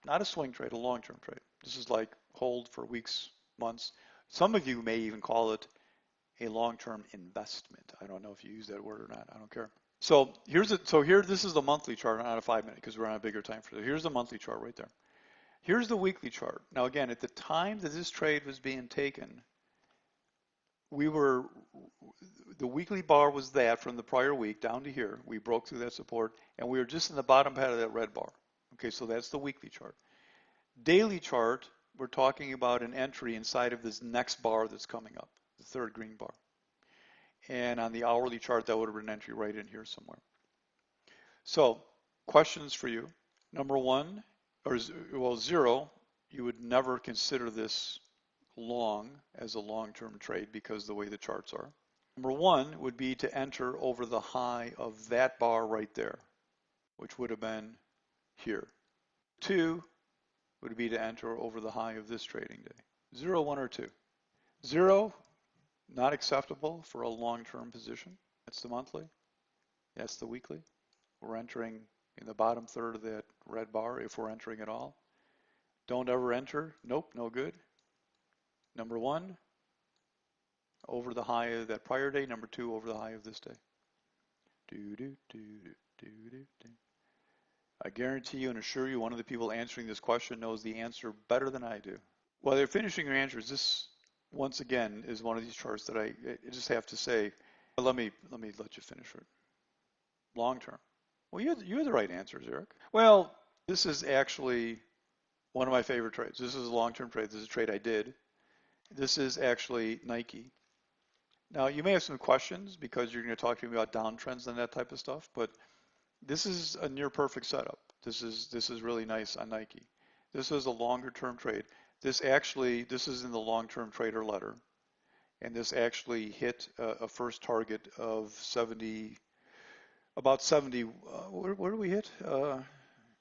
not a swing trade, a long-term trade. This is like hold for weeks, months. Some of you may even call it a long-term investment. I don't know if you use that word or not. I don't care. So this is the monthly chart, not a 5 minute, because we're on a bigger time frame. Here's the monthly chart right there. Here's the weekly chart. Now again, at the time that this trade was being taken, we were, the weekly bar was that from the prior week down to here. We broke through that support and we were just in the bottom part of that red bar. Okay, so that's the weekly chart. Daily chart, we're talking about an entry inside of this next bar that's coming up, the third green bar. And on the hourly chart, that would have been an entry right in here somewhere. So, questions for you. Number one, well, zero, you would never consider this long as a long-term trade because of the way the charts are. Number one would be to enter over the high of that bar right there, which would have been here. Two would be to enter over the high of this trading day. 0, 1, or 2. 0, not acceptable for a long-term position. That's the monthly. That's the weekly. We're entering in the bottom third of that red bar if we're entering at all. Don't ever enter. Nope, no good. Number one, over the high of that prior day. Number two, over the high of this day. I guarantee you and assure you one of the people answering this question knows the answer better than I do. While they're finishing your answers, this once again is one of these charts that I just have to say, let me let you finish it. Long term. Well, you had the right answers, Eric. Well, this is actually one of my favorite trades. This is a long-term trade. This is a trade I did. This is actually Nike. Now, you may have some questions because you're going to talk to me about downtrends and that type of stuff, but this is a near perfect setup. This is really nice on Nike. This is a longer term trade. This is in the long-term trader letter, and this actually hit a first target of 70, about 70. Where do we hit?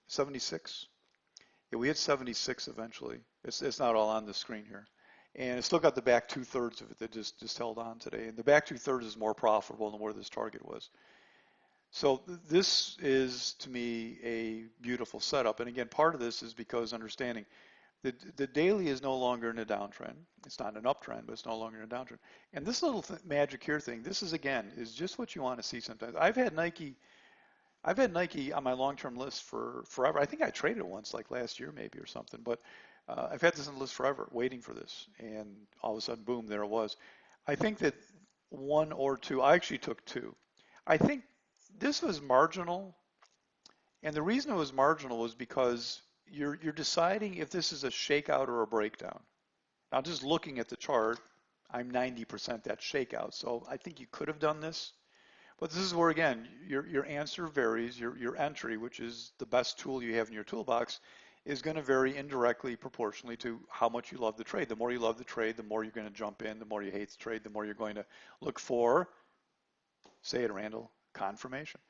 76. Yeah, we hit 76 eventually. It's not all on the screen here. And it's still got the back 2/3 of it that just held on today. And the back 2/3 is more profitable than where this target was. So this is, to me, a beautiful setup. And again, part of this is because understanding the daily is no longer in a downtrend. It's not an uptrend, but it's no longer in a downtrend. And this little magic here thing, this is, again, is just what you want to see sometimes. I've had Nike on my long-term list for forever. I think I traded it once, like last year maybe or something, but I've had this on the list forever, waiting for this, and all of a sudden, boom, there it was. I think that one or two, I actually took two. I think this was marginal, and the reason it was marginal was because you're deciding if this is a shakeout or a breakdown. Now, just looking at the chart, I'm 90% that shakeout, so I think you could have done this. But this is where, again, your answer varies. Your entry, which is the best tool you have in your toolbox, is going to vary indirectly proportionally to how much you love the trade. The more you love the trade, the more you're going to jump in. The more you hate the trade, the more you're going to look for, say it, Randall, confirmation.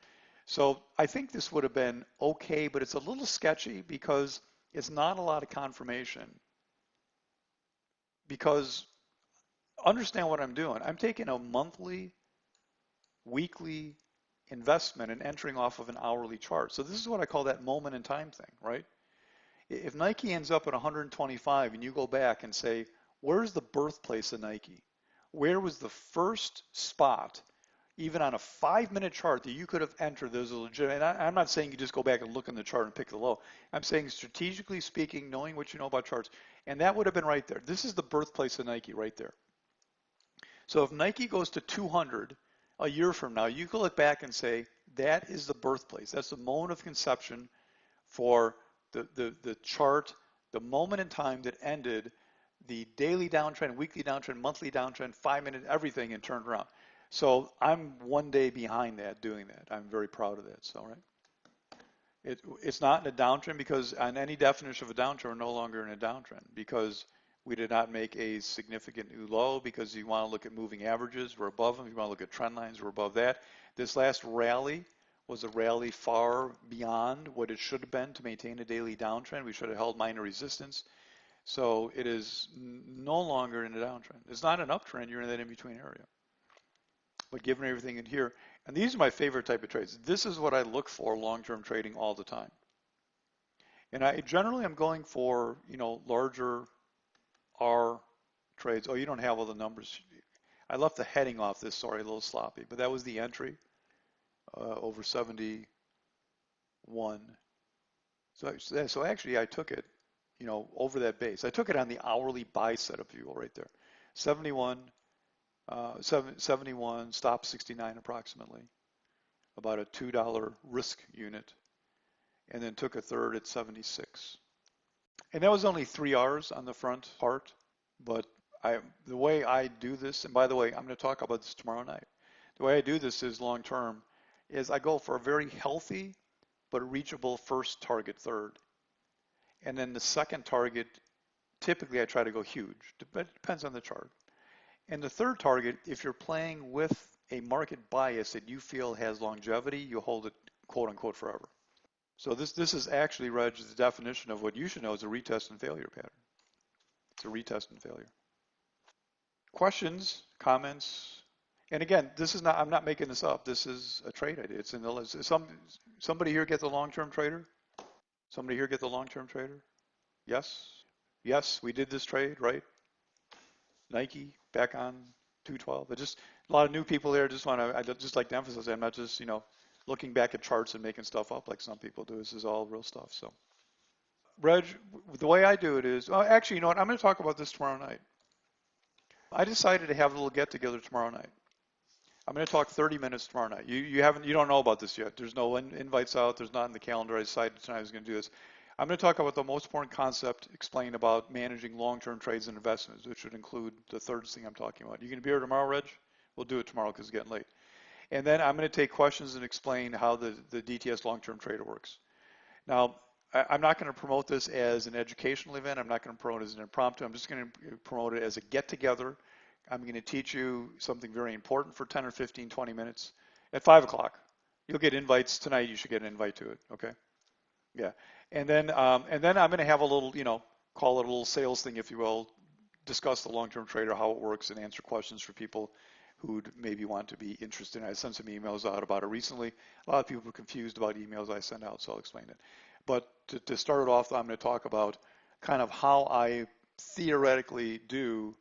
So I think this would have been okay, but it's a little sketchy because it's not a lot of confirmation. Because understand what I'm doing. I'm taking a monthly, weekly investment and entering off of an hourly chart. So this is what I call that moment in time thing, right? If Nike ends up at 125 and you go back and say, where's the birthplace of Nike? Where was the first spot, even on a 5-minute chart, that you could have entered? There's a legitimate, and I'm not saying you just go back and look in the chart and pick the low. I'm saying strategically speaking, knowing what you know about charts, and that would have been right there. This is the birthplace of Nike right there. So if Nike goes to 200 a year from now, you can look back and say, that is the birthplace. That's the moment of conception for the chart, the moment in time that ended the daily downtrend, weekly downtrend, monthly downtrend, 5-minute, everything, and turned around. So I'm one day behind that, doing that. I'm very proud of that. So, right? It's not in a downtrend because on any definition of a downtrend, we're no longer in a downtrend because we did not make a significant new low, because you want to look at moving averages, we're above them. You want to look at trend lines, we're above that. This last rally was a rally far beyond what it should have been to maintain a daily downtrend. We should have held minor resistance. So it is no longer in a downtrend. It's not an uptrend, you're in that in-between area. But given everything in here, and these are my favorite type of trades. This is what I look for long-term trading all the time. And I generally am going for, larger R trades. Oh, you don't have all the numbers. I left the heading off this, sorry, a little sloppy, but that was the entry. Over 71. So actually I took it. over that base. I took it on the hourly buy setup view right there. 71, 71, stop 69 approximately, about a $2 risk unit, and then took a third at 76. And that was only 3 R's on the front part, but the way I do this, and by the way, I'm going to talk about this tomorrow night. The way I do this is long term, is I go for a very healthy but reachable first target third. And then the second target, typically I try to go huge, but it depends on the chart. And the third target, if you're playing with a market bias that you feel has longevity, you hold it quote unquote forever. So this is actually, Reg, the definition of what you should know is a retest and failure pattern. It's a retest and failure. Questions, comments? And again, I'm not making this up. This is a trade idea. It's in the list. Somebody here get the long-term trader? Somebody here get the long-term trader? Yes? Yes, we did this trade, right? Nike back on 212. But just a lot of new people here. I'd just like to emphasize, I'm not just, looking back at charts and making stuff up like some people do. This is all real stuff. So, Reg, the way I do it is, actually, you know what? I'm going to talk about this tomorrow night. I decided to have a little get together tomorrow night. I'm going to talk 30 minutes tomorrow night. You don't know about this yet. There's no invites out. There's not in the calendar. I decided tonight I was going to do this. I'm going to talk about the most important concept, explain about managing long-term trades and investments, which would include the third thing I'm talking about. You going to be here tomorrow, Reg? We'll do it tomorrow because it's getting late. And then I'm going to take questions and explain how the DTS long-term trader works. Now, I'm not going to promote this as an educational event. I'm not going to promote it as an impromptu. I'm just going to promote it as a get-together. I'm going to teach you something very important for 10 or 15, 20 minutes at 5 o'clock. You'll get invites tonight. You should get an invite to it, okay? Yeah. And then I'm going to have a little, call it a little sales thing, if you will, discuss the long-term trader, how it works, and answer questions for people who'd maybe want to be interested. I sent some emails out about it recently. A lot of people were confused about emails I send out, so I'll explain it. But to start it off, I'm going to talk about kind of how I theoretically do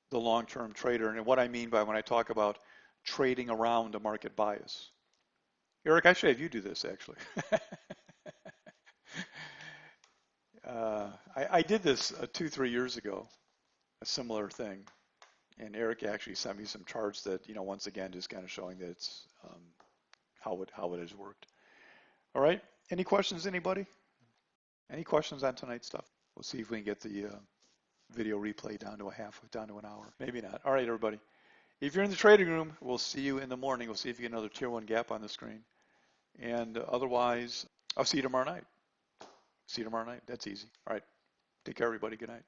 the long-term trader and what I mean by when I talk about trading around a market bias. Eric, I should have you do this actually. I did this 2-3 years ago, a similar thing. And Eric actually sent me some charts that, once again, just kind of showing that it's how it has worked. All right. Any questions, anybody? Any questions on tonight's stuff? We'll see if we can get the video replay down to an hour. Maybe not. All right, everybody. If you're in the trading room, we'll see you in the morning. We'll see if you get another tier 1 gap on the screen. And otherwise, I'll see you tomorrow night. See you tomorrow night. That's easy. All right. Take care, everybody. Good night.